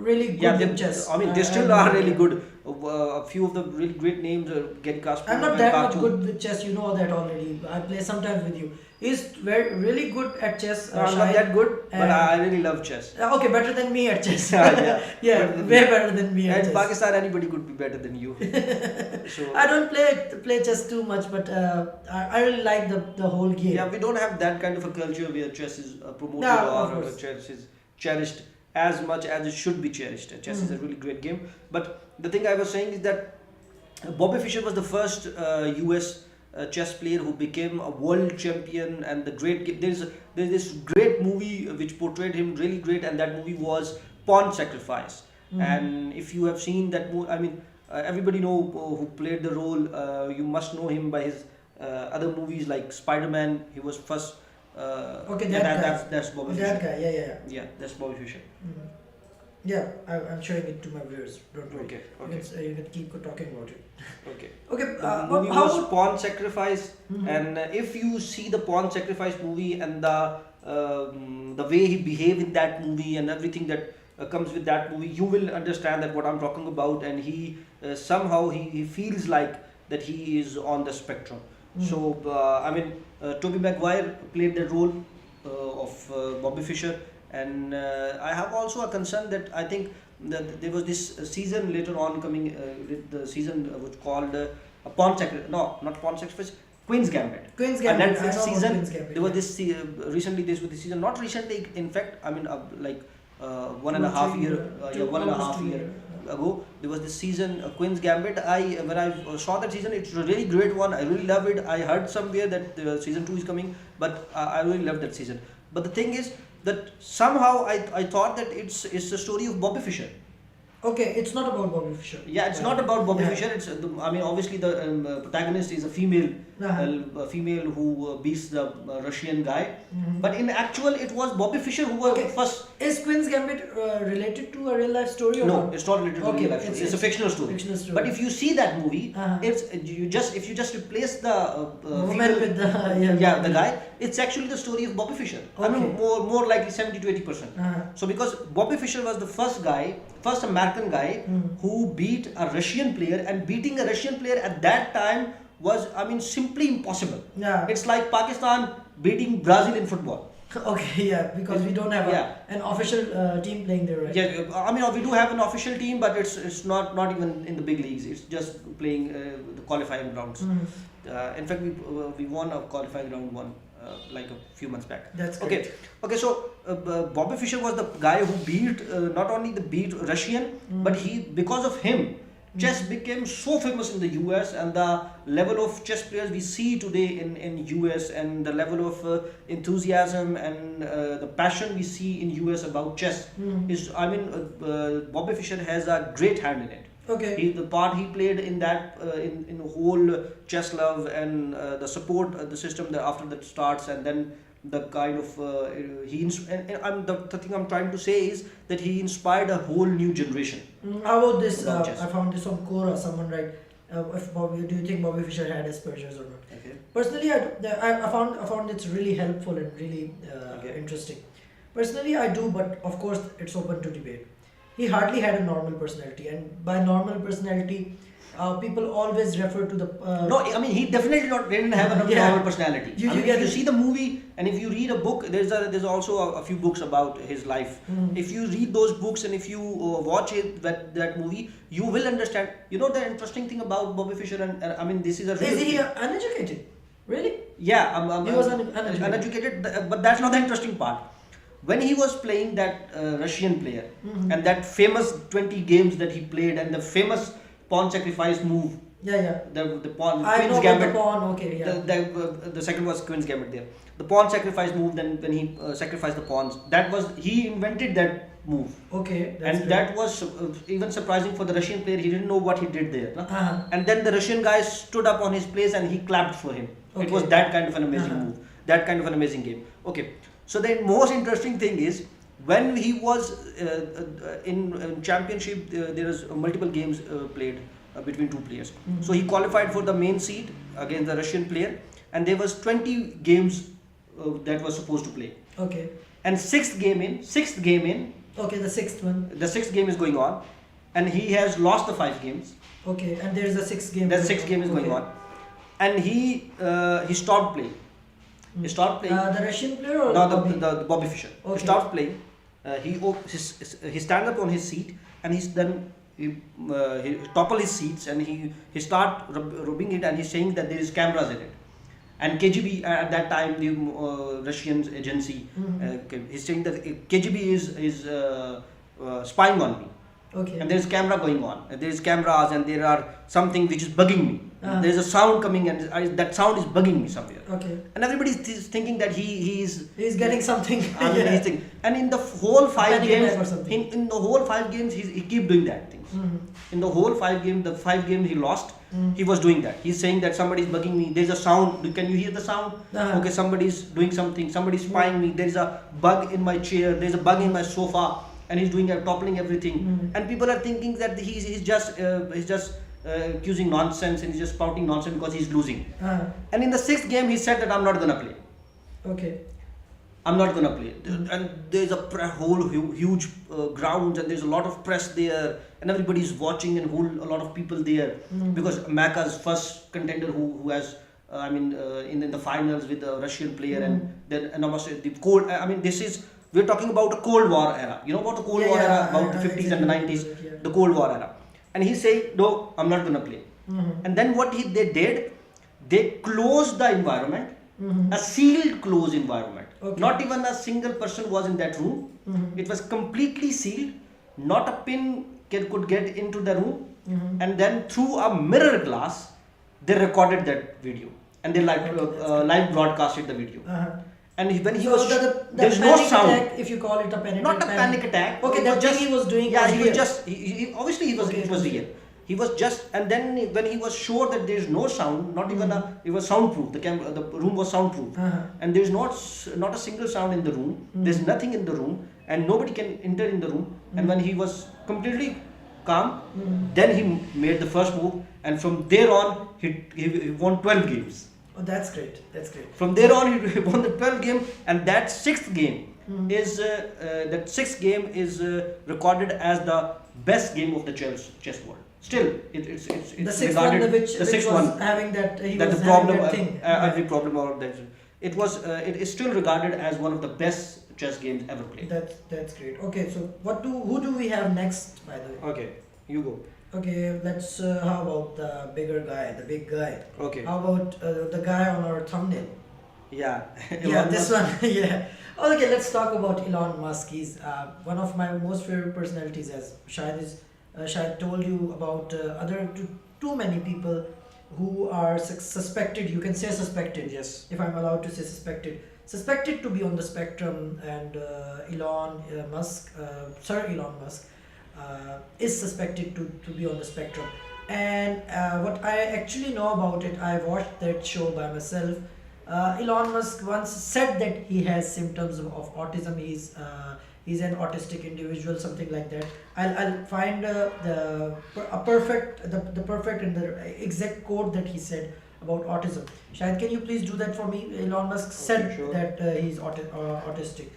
really good yeah, with chess. I mean, they I still know are that. really good. A few of the really great names are Garry Kasparov I'm not and that much Katu. good with chess, you know that already. I play sometimes with you. He's very really good at chess. I'm not Shahid, that good, but and- I really love chess. Okay, better than me at chess. Yeah, yeah, better than way me. better than me at And chess. Pakistan, anybody could be better than you. So I don't play chess too much, but I really like the whole game. yeah, we don't have that kind of a culture where chess is promoted No, of or course. chess is cherished as much as it should be cherished. Chess is a really great game. But the thing I was saying is that Bobby Fischer was the first US chess player who became a world champion, and the great game. There's this great movie which portrayed him really great, and that movie was Pawn Sacrifice. And if you have seen that movie, I mean, everybody know who played the role. You must know him by his other movies like Spider-Man. He was first. Okay, Yeah, that guy. that's Bobby That Fischer. guy, yeah. Yeah, that's Bobby Fischer. Mhm. Yeah, I'm showing it to my viewers. Don't worry. Okay, You okay. you can keep talking about it. Okay. Okay, The movie how was would- Pawn Sacrifice, Mhm. and if you see the Pawn Sacrifice movie and the way he behaved in that movie and everything that comes with that movie, you will understand that what I'm talking about. And he somehow he feels like that he is on the spectrum. So I mean, Tobey Maguire played the role of Bobby Fischer, and I have also a concern that I think that there was this season later on coming, the season which called Pawn Sacrifice. No, not Pawn Sacrifice. Queen's Gambit. Queen's A Gambit. I Netflix know about season. Queen's Gambit, There was yeah. this recently. This was the season. Not recently. In fact, I mean, like one and a Two, half three, year. Yeah, one and a almost half 2 year years. ago. There was this season, Queen's Gambit. When I saw that season, it's a really great one. I really love it. I heard somewhere that season 2 is coming, but I really love that season. But the thing is that somehow I thought that it's the story of Bobby Fischer. Okay, it's not about Bobby Fischer. Yeah, it's not about Bobby Yeah. Fischer. It's I mean, obviously the protagonist is a female, Uh-huh. a female who beats the Russian guy. Mhm. But in actual, it was Bobby Fischer who was Okay. first. Is Queen's Gambit related to a real life story or No, not? it's not related to Okay, real life story. It's a fictional story. fictional story. But if you see that movie, Uh-huh. it's if you just replace the Woman female, with the the guy, it's actually the story of Bobby Fischer. I mean, Okay. more likely 70 to 80%. Uh-huh. So because Bobby Fischer was the first American guy who beat a Russian player, and beating a Russian player at that time was, I mean, simply impossible. Yeah. It's like Pakistan beating Brazil in football. Okay, yeah, because we don't have Yeah. an official team playing there, right? Yeah, I mean, we do have an official team, but it's not even in the big leagues. It's just playing the qualifying rounds. In fact, we won a qualifying round one like a few months back. That's okay. great. Okay, so Bobby Fischer was the guy who beat not only the beat Russian, but because of him, chess became so famous in the US, and the level of chess players we see today in US, and the level of enthusiasm and the passion we see in US about chess is, I mean, Bobby Fischer has a great hand in it. Okay. The part he played in that in the whole chess love and the support the system that after that starts, and then the kind of the thing I'm trying to say is that he inspired a whole new generation. How about this? About chess. I found this on Quora. Someone write, do you think Bobby Fischer had Asperger's or not? Okay. Personally, I found it's really helpful and really Okay. interesting. Personally, I do, but of course, it's open to debate. He hardly had a normal personality, and by normal personality, people always refer to the. No, I mean, he definitely didn't have a Yeah. normal personality. You I mean, get if you it. see the movie and if you read a book, there's also a few books about his life. If you read those books and if you watch that movie, you will understand. You know the interesting thing about Bobby Fischer, and I mean, this is a real Is he thing. uneducated? Really? Yeah, He was uneducated. uneducated, but that's not the interesting part. When he was playing that Russian player and that famous 20 games that he played and the famous pawn sacrifice move Yeah, yeah. The pawn, I Queen's know about the Gambit. pawn. Okay, yeah. The second was Queen's Gambit there. The pawn sacrifice move. Then when he sacrificed the pawns, that was he invented that move, Okay, that's and great. that was even surprising for the Russian player. He didn't know what he did there. No? Uh-huh. And then the Russian guy stood up on his place and he clapped for him. It was Okay. that kind of an amazing Uh-huh. move, that kind of an amazing game. Okay, so the most interesting thing is when he was in championship, there is multiple games played between two players. Mhm. So he qualified for the main seed against the Russian player, and there was 20 games that was supposed to play. Okay. And sixth game in, Okay, the sixth one. the sixth game is going on, and he has lost the 5 games. Okay, and there is a sixth game. That sixth game is going Okay. on, and he stopped playing. He stopped playing. The Russian player or No, Bobby? the Bobby Fischer. Okay. He stopped playing. He stands up on his seat, and he topple his seats, and he start rubbing it, and he's saying that there is cameras in it. And KGB at that time, the Russian agency, he's saying that KGB is spying on me. Okay. And there is camera going on. There is cameras, and there are something which is bugging me. Uh-huh. There is a sound coming, and that sound is bugging me somewhere. Okay. And everybody is thinking that he is. He's getting something. I mean, he's thinking. And in the whole five Panic attack or games, something. in the whole 5 games, he keep doing that things. In the whole 5 games, the 5 games he lost, he was doing that. He's saying that somebody is bugging me. There's a sound. Can you hear the sound? Uh-huh. Okay, somebody's doing something. Somebody's spying me. There is a bug in my chair. There's a bug in my sofa, and he's doing toppling everything. And people are thinking that he's just accusing nonsense, and he's just spouting nonsense because he's losing. Uh-huh. And in the 6th game, he said that I'm not gonna play. Okay. I'm not gonna play. And there's a whole huge grounds, and there's a lot of press there, and everybody's watching, and a lot of people there because Macca's first contender who has in the finals with the Russian player, and then and obviously the cold. I mean, we're talking about a Cold War era. You know about the Cold War era, about the 50s and the 90s, yeah. the Cold War era. And he's saying, no, I'm not gonna play. And then what they did, they closed the environment, a sealed closed environment. Okay. Not even a single person was in that room. It was completely sealed. Not a pin could get into the room. And then through a mirror glass, they recorded that video, and they live broadcasted the video. Uh-huh. And when he So was, the there's no panic sound. attack, if you call it a panic Not a attack. panic attack. Okay, It that was thing he was doing. Yeah, was he was real. just. Obviously, he was. Okay, It was real. He was just, and then when he was sure that there is no sound, not even it was soundproof. The room was soundproof, and there is not a single sound in the room. There's nothing in the room, and nobody can enter in the room. And when he was completely calm, then he made the first move, and from there on he won 12 games. Oh, that's great. That's great. From there on, he won the 12th game, and that 6th game is recorded as the best game of the chess world. Still, it's The sixth regarded one, which the sixth was one. having that he That was the problem, having that thing. every problem or that it is still regarded as one of the best chess games ever played. That's great. Okay, so who do we have next, by the way? Okay, you go. Okay, let's. How about the bigger guy, the big guy? Okay. How about the guy on our thumbnail? Yeah. Yeah, this one. Yeah. Okay, let's talk about Elon Musk. He's one of my most favorite personalities, as Shahid told you about too many people who are suspected. You can say suspected. Yes. If I'm allowed to say suspected to be on the spectrum, and Sir Elon Musk, is suspected to be on the spectrum. And what I actually know about it, I watched that show by myself. Elon Musk once said that he has symptoms of autism. He's an autistic individual, something like that. I'll find the perfect and the exact quote that he said about autism. Shahid, can you please do that for me? Elon Musk said sure. that he's autistic.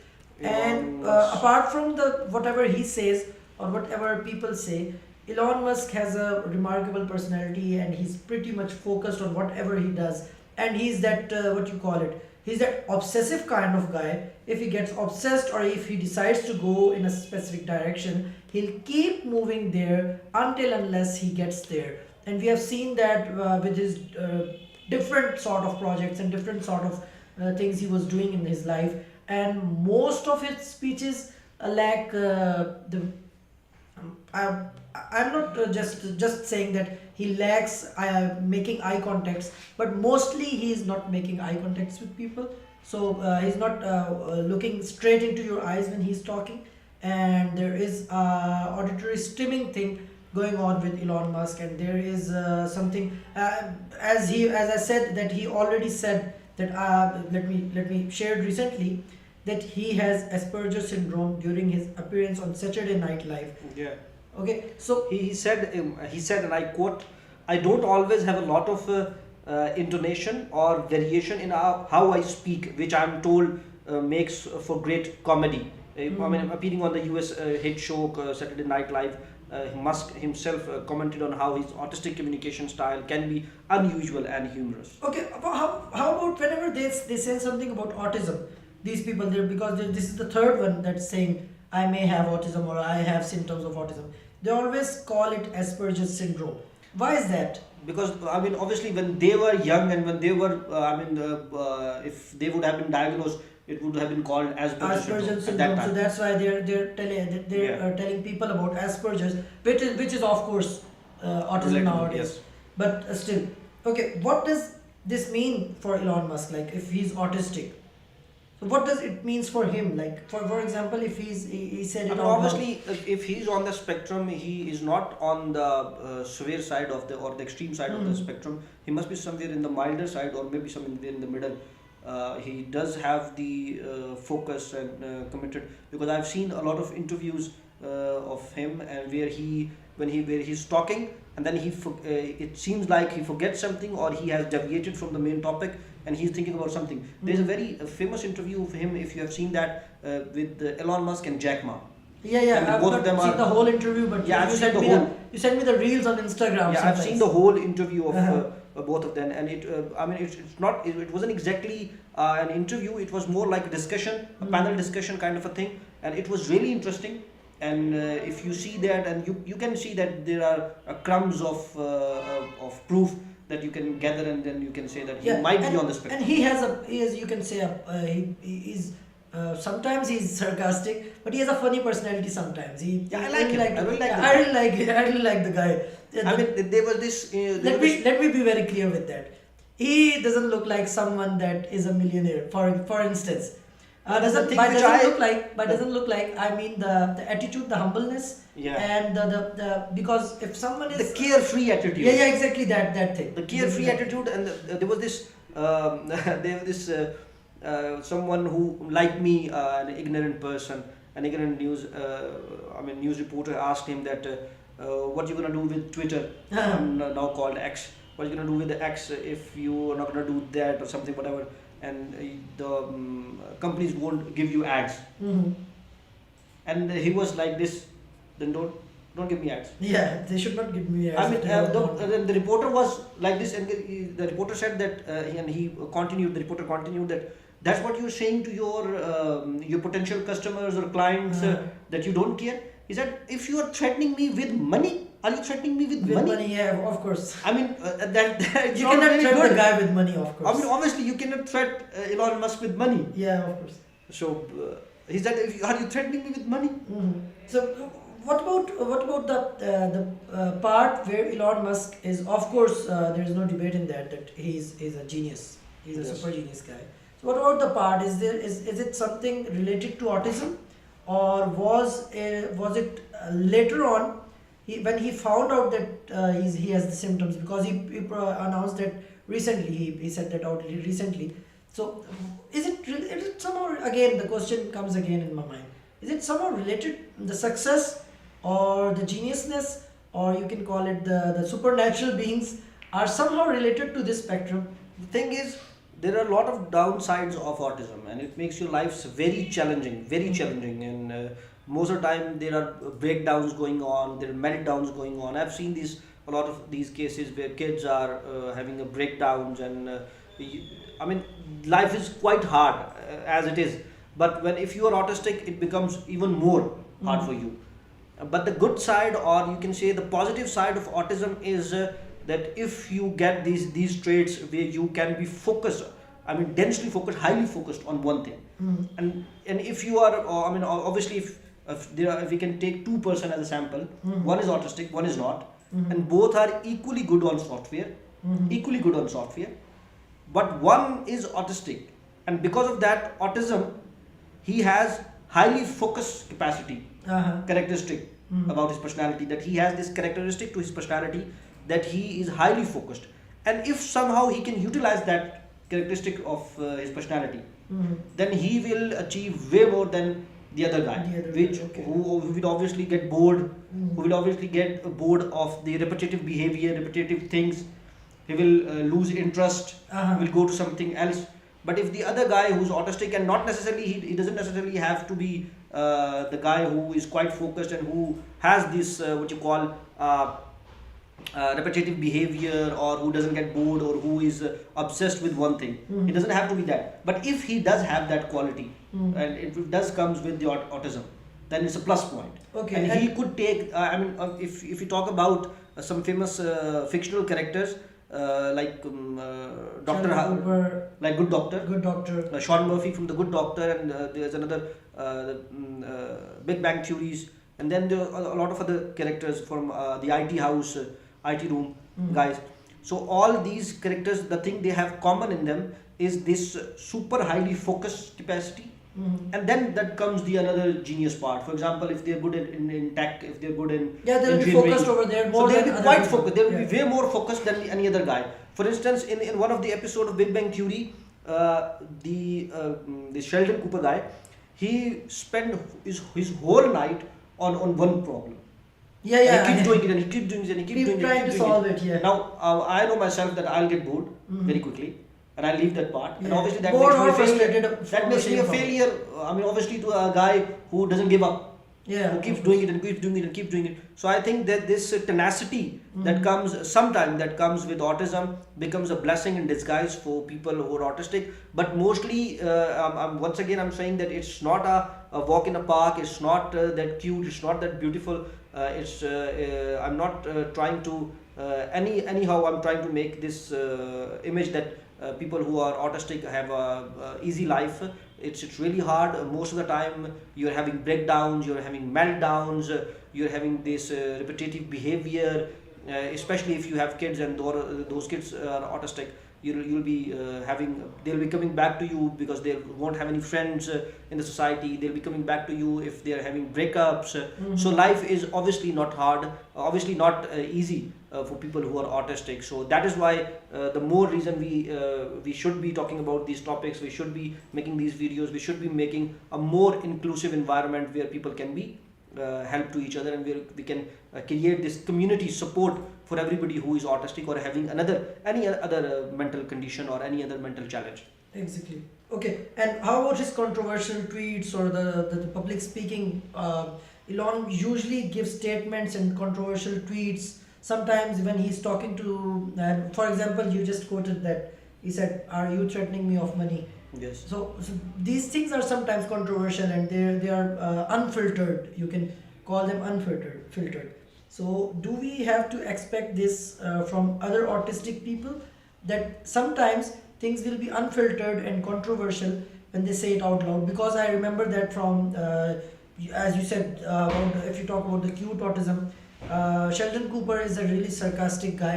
Elon And Musk. apart from whatever he says or whatever people say, Elon Musk has a remarkable personality, and he's pretty much focused on whatever he does. And he's that he's that obsessive kind of guy. If he gets obsessed, or if he decides to go in a specific direction, he'll keep moving there until unless he gets there. And we have seen that with his different sort of projects and different sort of things he was doing in his life. And most of his speeches lack I'm not just saying that he lacks making eye contacts, but mostly he is not making eye contacts with people. So he's not looking straight into your eyes when he's talking, and there is auditory stimming thing going on with Elon Musk, and there is something as I said that he already said that let me shared recently that he has Asperger's syndrome during his appearance on Saturday Night Live. Yeah. Okay, so He said, and I quote, "I don't always have a lot of intonation or variation in how I speak, which I'm told makes for great comedy." I mean, appearing on the US hit show Saturday Night Live, Musk himself commented on how his autistic communication style can be unusual and humorous. okay, how about whenever they say something about autism, these people there, because this is the third one that's saying I may have autism or I have symptoms of autism. They always call it Asperger's syndrome. Why is that? Because I mean, obviously, when they were young and when they were, if they would have been diagnosed, it would have been called Asperger's Asperger's syndrome at that syndrome. So time. that's why they're Yeah. telling people about Asperger's, which is of course autism Relatable, nowadays. yes. But still, okay. What does this mean for Elon Musk? Like, if he's autistic, so what does it means for him? Like, for example, if he said I it mean, out loud. obviously, if he's on the spectrum, he is not on the severe side of the or the extreme side of the spectrum. He must be somewhere in the milder side or maybe somewhere in the middle. He does have the focus and committed, because I've seen a lot of interviews of him and where he's talking and then it seems like he forgets something or he has deviated from the main topic and he's thinking about something. There's a very famous interview of him, if you have seen that, with Elon Musk and Jack Ma. Yeah, yeah. And I've both not of them seen are. the whole interview, but Yeah, I've you seen sent the me whole. you sent me the reels on Instagram. Yeah, I've sometimes. seen the whole interview of Uh-huh. both of them, and I mean, it's not. It wasn't exactly an interview. It was more like a discussion, a panel discussion kind of a thing, and it was really interesting. And if you see that, and you can see that there are crumbs of proof that you can gather, and then you can say that he might be on the spectrum. And he has, you can say, he is. Sometimes he's sarcastic, but he has a funny personality. Sometimes Yeah, I like him. I really like I really like it. I really like the guy. I mean, there was this. Let me be very clear with that. He doesn't look like someone that is a millionaire. For instance, the thing which I- doesn't look like. I mean the attitude, the humbleness, Yeah. and the because if someone is The carefree attitude. yeah, exactly that thing. The carefree attitude, and there was this there was this someone who, like me, an ignorant person, an ignorant news reporter asked him that what you gonna do with Twitter, now called X. What you gonna do with the X if you are not gonna do that or something, whatever, and the companies won't give you ads. Mhm. And he was like this, then don't give me ads. Yeah, they should not give me. I mean, they don't want. the reporter was like this, and the reporter said that, and he continued. The reporter continued that that's what you're saying to your potential customers or clients, that you don't care. He said, if you are threatening me with money, are you threatening me with With money? money, yeah, of course. I mean, it's You not cannot very threaten good. the guy with money, of course. I mean, obviously, you cannot threat Elon Musk with money. Yeah, of course. So he said, are you threatening me with money? Mhm. So what about the part where Elon Musk is, of course, there is no debate in that he's a genius. He's a Yes. super genius guy. So what about the part? Is it something related to autism, or was it later on when he found out that he has the symptoms, because he announced that recently, he said that out recently. So is it somehow, again the question comes again in my mind, is it somehow related, the success or the geniusness, or you can call it the supernatural beings are somehow related to this spectrum? The thing is, there are a lot of downsides of autism, and it makes your lives very challenging. And most of the time, there are breakdowns going on, there are meltdowns going on. I've seen a lot of these cases where kids are having a breakdowns, and I mean, life is quite hard as it is. But if you are autistic, it becomes even more hard for you. But the good side, or you can say the positive side of autism, is that if you get these traits where you can be focused, I mean, densely focused, highly focused on one thing. And if you are, I mean, obviously, if we can take two-person as a sample, one is autistic, one is not, Mhm. and both are equally good on software, equally good on software, but one is autistic, and because of that autism, he has highly focused capacity Uh-huh. characteristic about his personality, that he has this characteristic to his personality, that he is highly focused, and if somehow he can utilize that characteristic of his personality, Mhm. then he will achieve way more than the other guy, The other guy, which okay. who will obviously get bored, Mhm. who will obviously get bored of the repetitive behavior, repetitive things. He will lose interest, Uh-huh. will go to something else. But if the other guy who's autistic, and not necessarily, he doesn't necessarily have to be the guy who is quite focused and who has this what you call repetitive behavior, or who doesn't get bored, or who is obsessed with one thing. Mhm. It doesn't have to be that. But if he does have that quality, Mhm. and if it does comes with the autism, then it's a plus point. Okay, And he and- could take. If you talk about some famous fictional characters like Doctor, Sheldon Cooper, like Good Doctor, Good Doctor. Sean Murphy from The Good Doctor, and there's another Big Bang Theories, and then there are a lot of other characters from the IT house, IT room Mhm. guys. So all these characters, the thing they have common in them is this super highly focused capacity. Mhm. And then that comes the another genius part. For example, if they're good in tech, if they're good in Yeah, they'll be engineering, focused over there more so they'll than be other quite people. focused. They'll be Yeah. way more focused than any other guy. For instance, in one of the episode of Big Bang Theory, the Sheldon Cooper guy, he spent his whole night on one problem. Yeah, yeah. And he keeps doing it, and he keeps doing it, and he keeps Keep doing it. trying keeps to doing solve it, yeah. Now I know myself that I'll get bored Mhm. very quickly, and I'll leave that part. And Yeah. obviously that Bored makes me or a failure. frustrated That from makes the me a same problem. failure. Obviously to a guy who doesn't give up, Yeah. who keeps doing it and keeps doing it and keeps doing it. So I think that this tenacity that Mhm. comes sometime, that comes with autism, becomes a blessing in disguise for people who are autistic. But mostly, once again, I'm saying that it's not a walk in a park. It's not that cute. It's not that beautiful. I'm not trying to anyhow. I'm trying to make this image that people who are autistic have a easy life. It's really hard. Most of the time you're having breakdowns, you're having meltdowns, you're having this repetitive behavior, especially if you have kids and those kids are autistic. You'll be they'll be coming back to you because they won't have any friends in the society. They'll be coming back to you if they're having breakups. So life is obviously not hard, obviously not easy for people who are autistic. So that is why the more reason we should be talking about these topics. We should be making these videos. We should be making a more inclusive environment where people can be help to each other, and where we can create this community support for everybody who is autistic or having any other mental condition or any other mental challenge. Exactly. Okay. And how about his controversial tweets or the public speaking? Elon usually gives statements and controversial tweets. Sometimes when he's talking to, for example, you just quoted that he said, "Are you threatening me of money?" Yes. So these things are sometimes controversial, and they are unfiltered. You can call them filtered. So do we have to expect this from other autistic people, that sometimes things will be unfiltered and controversial when they say it out loud? Because I remember that from as you said, if you talk about the cute autism, Sheldon Cooper is a really sarcastic guy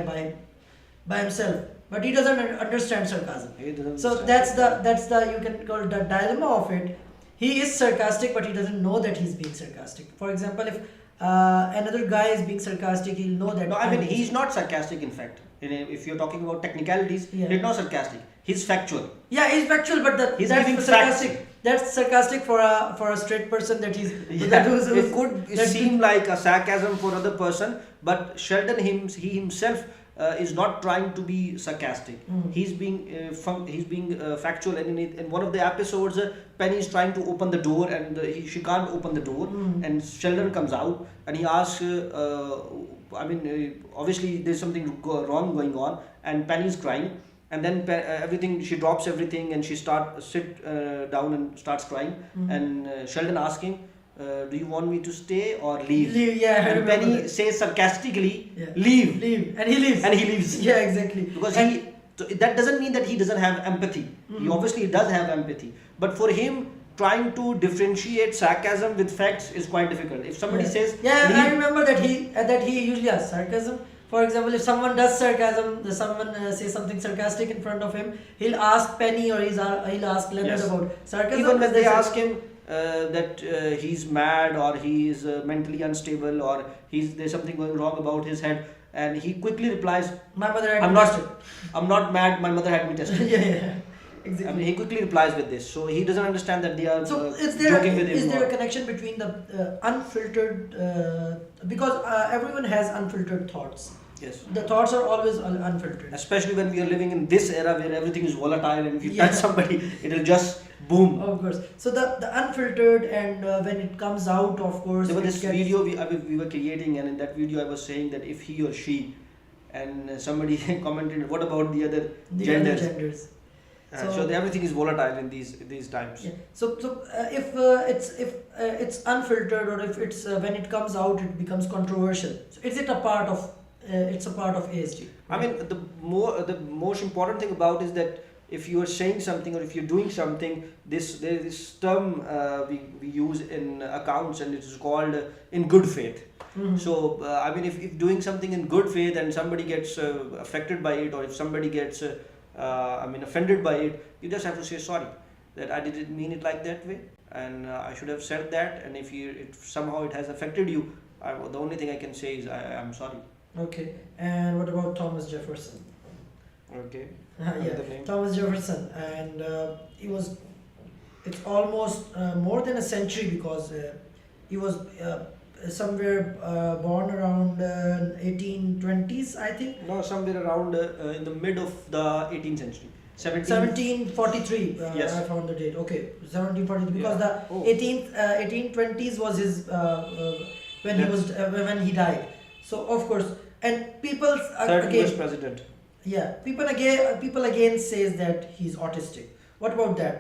by himself, but he doesn't understand sarcasm. He doesn't So understand. that's the you can call it the dilemma of it. He is sarcastic, but he doesn't know that he's being sarcastic. For example, if another guy is being sarcastic, he'll know that. No, I mean, he's not sarcastic. In fact, if you're talking about technicalities, Yeah. he's not sarcastic. He's factual. Yeah, he's factual, but He's that's giving sarcastic. facts. That's sarcastic for a straight person. That he's It could seem like a sarcasm for other person, but Sheldon he himself is not trying to be sarcastic. Mm. He's being factual, and in one of the episodes, Penny is trying to open the door, and she can't open the door, Mm. and Sheldon comes out and he asks. Obviously there's something wrong going on, and Penny is crying, and then everything, she drops everything and she sit down and starts crying, Mm. and Sheldon asks him, do you want me to stay or leave? Leave, yeah, I And remember Penny that. says sarcastically, Yeah. leave. Leave, and he leaves. And he leaves. Yeah, exactly. Because And- so that doesn't mean that he doesn't have empathy. He Mhm. obviously does have empathy. But for him, trying to differentiate sarcasm with facts is quite difficult. If somebody Yeah, says yeah. I leave, remember that he usually has sarcasm. For example, if someone does sarcasm, someone says something sarcastic in front of him, he'll ask Penny or he'll ask Leonard yes, about sarcasm, even when and they they say, ask him that he's mad or he is mentally unstable or there's something going wrong about his head, and he quickly replies, "My mother had I'm me not, tested." I'm not mad. My mother had me tested. Yeah, yeah, I mean, exactly. he quickly replies with this, so he doesn't understand that they are So joking with is him. there a Or, connection between the unfiltered because everyone has unfiltered thoughts. yes, The thoughts are always unfiltered. especially when we are living in this era where everything is volatile, and if you Yeah. touch somebody, it'll just boom. Of course. So the unfiltered and when it comes out, of course, There was it this gets video we were creating, and in that video I was saying that if he or she, and somebody commented, what about the other the genders? other genders. So everything is volatile in these times. Yeah. So if it's unfiltered or if it's when it comes out, it becomes controversial. So is it a part of it's a part of ASD? I mean, the most important thing about is that if you are saying something or if you're doing something, there is this term we use in accounts, and it is called in good faith. Mhm. So I mean, if doing something in good faith and somebody gets affected by it, or if somebody gets I mean offended by it, you just have to say sorry, that I didn't mean it like that way, and I should have said that. And if somehow it has affected you, the only thing I can say is I'm sorry. Okay. And what about Thomas Jefferson? Okay. Yeah, The name. Thomas Jefferson, and he was. It's almost more than a century because he was somewhere born around 1820s, I think. No, somewhere around in the mid of the 18th century. 1743. Yes. I found the date. Okay, 1743 because Yeah. the Oh. 1820s was his when he Yes. was when he died. So of course, and people Third US again. president. Yeah, people again says that he's autistic. What about that?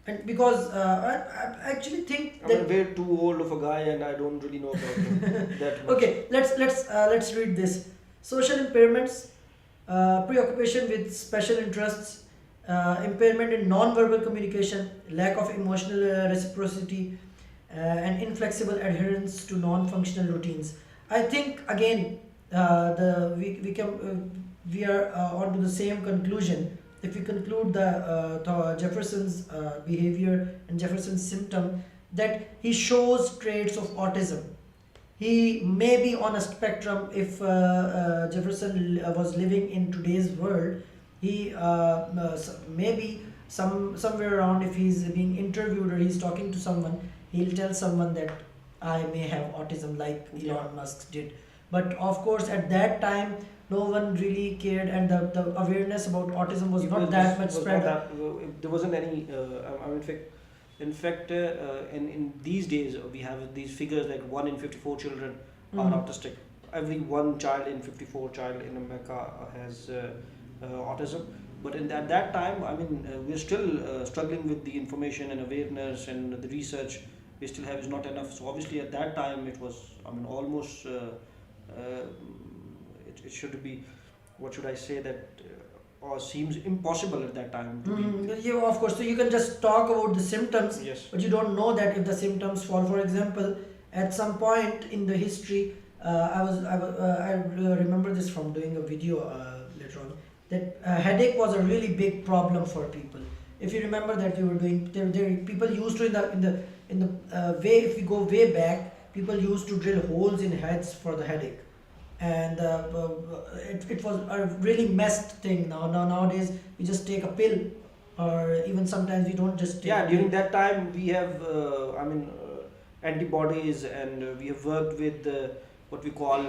And because I actually think I'm that way too old of a guy, and I don't really know about him that much. okay, let's read this. Social impairments, preoccupation with special interests, impairment in non-verbal communication, lack of emotional reciprocity, and inflexible adherence to non-functional routines. I think again the we are onto the same conclusion. If we conclude the Jefferson's behavior and Jefferson's symptom, that he shows traits of autism. He may be on a spectrum. If Jefferson was living in today's world, he maybe somewhere around, if he's being interviewed or he's talking to someone, he'll tell someone that I may have autism, like Yeah. Elon Musk did. But of course, at that time, no one really cared, and the awareness about autism was It not that much was spread. not that- there wasn't any. I mean, in fact, in these days we have these figures like 1 in 54 children are Mhm. autistic. Every one child in 54 child in America has autism. But at that time, I mean, we're still struggling with the information and awareness, and the research we still have is not enough. So obviously, at that time, it was, I mean, almost. It should be, what should I say, that or seems impossible at that time to be. Yeah, of course. So you can just talk about the symptoms, Yes. but you don't know that if the symptoms fall. For example, at some point in the history, I remember this from doing a video later on, that headache was a really big problem for people. If you remember that we were doing, there people used to in the way, if we go way back, people used to drill holes in heads for the headache, and it was a really messed thing. Nowadays we just take a pill, or even sometimes we don't just take Yeah, a during pill. that time we have, I mean, antibodies, and we have worked with what we call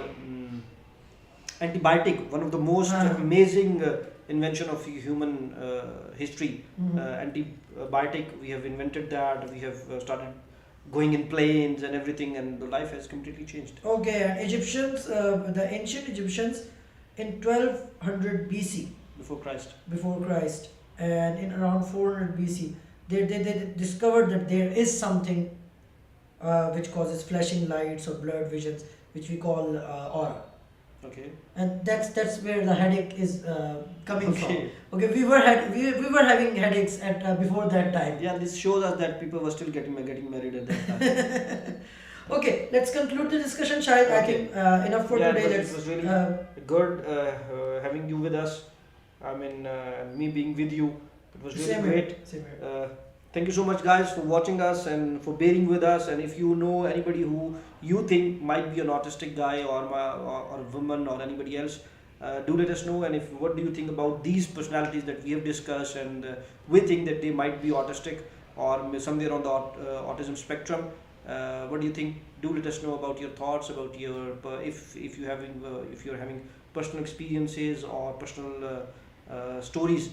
antibiotic, one of the most amazing invention of human history. Antibiotic, we have invented that. We have started going in planes and everything, and the life has completely changed. Okay, and Egyptians, the ancient Egyptians, in 1200 BC, Before Christ. before Christ, and in around 400 BC, they discovered that there is something which causes flashing lights or blurred visions, which we call aura. Okay. and that's where the headache is coming from. Okay. Okay, we were having headaches at before that time. Yeah, this shows us that people were still getting married at that time. Okay, let's conclude the discussion, Shahid. I Okay. think enough for Yeah, today. it was really Uh, good having you with us. I mean, me being with you, it was really Same great. here. Same here. Thank you so much, guys, for watching us and for bearing with us. And if you know anybody who you think might be an autistic guy or a woman or anybody else, do let us know. And if what do you think about these personalities that we have discussed, and we think that they might be autistic or somewhere on the autism spectrum. What do you think? Do let us know about your thoughts about your if you having if you're having personal experiences or personal stories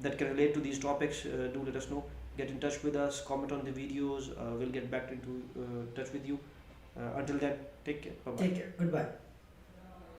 that can relate to these topics. Do let us know. Get in touch with us. Comment on the videos. We'll get back into touch with you. Until then, take care. Bye bye. Take care. Goodbye.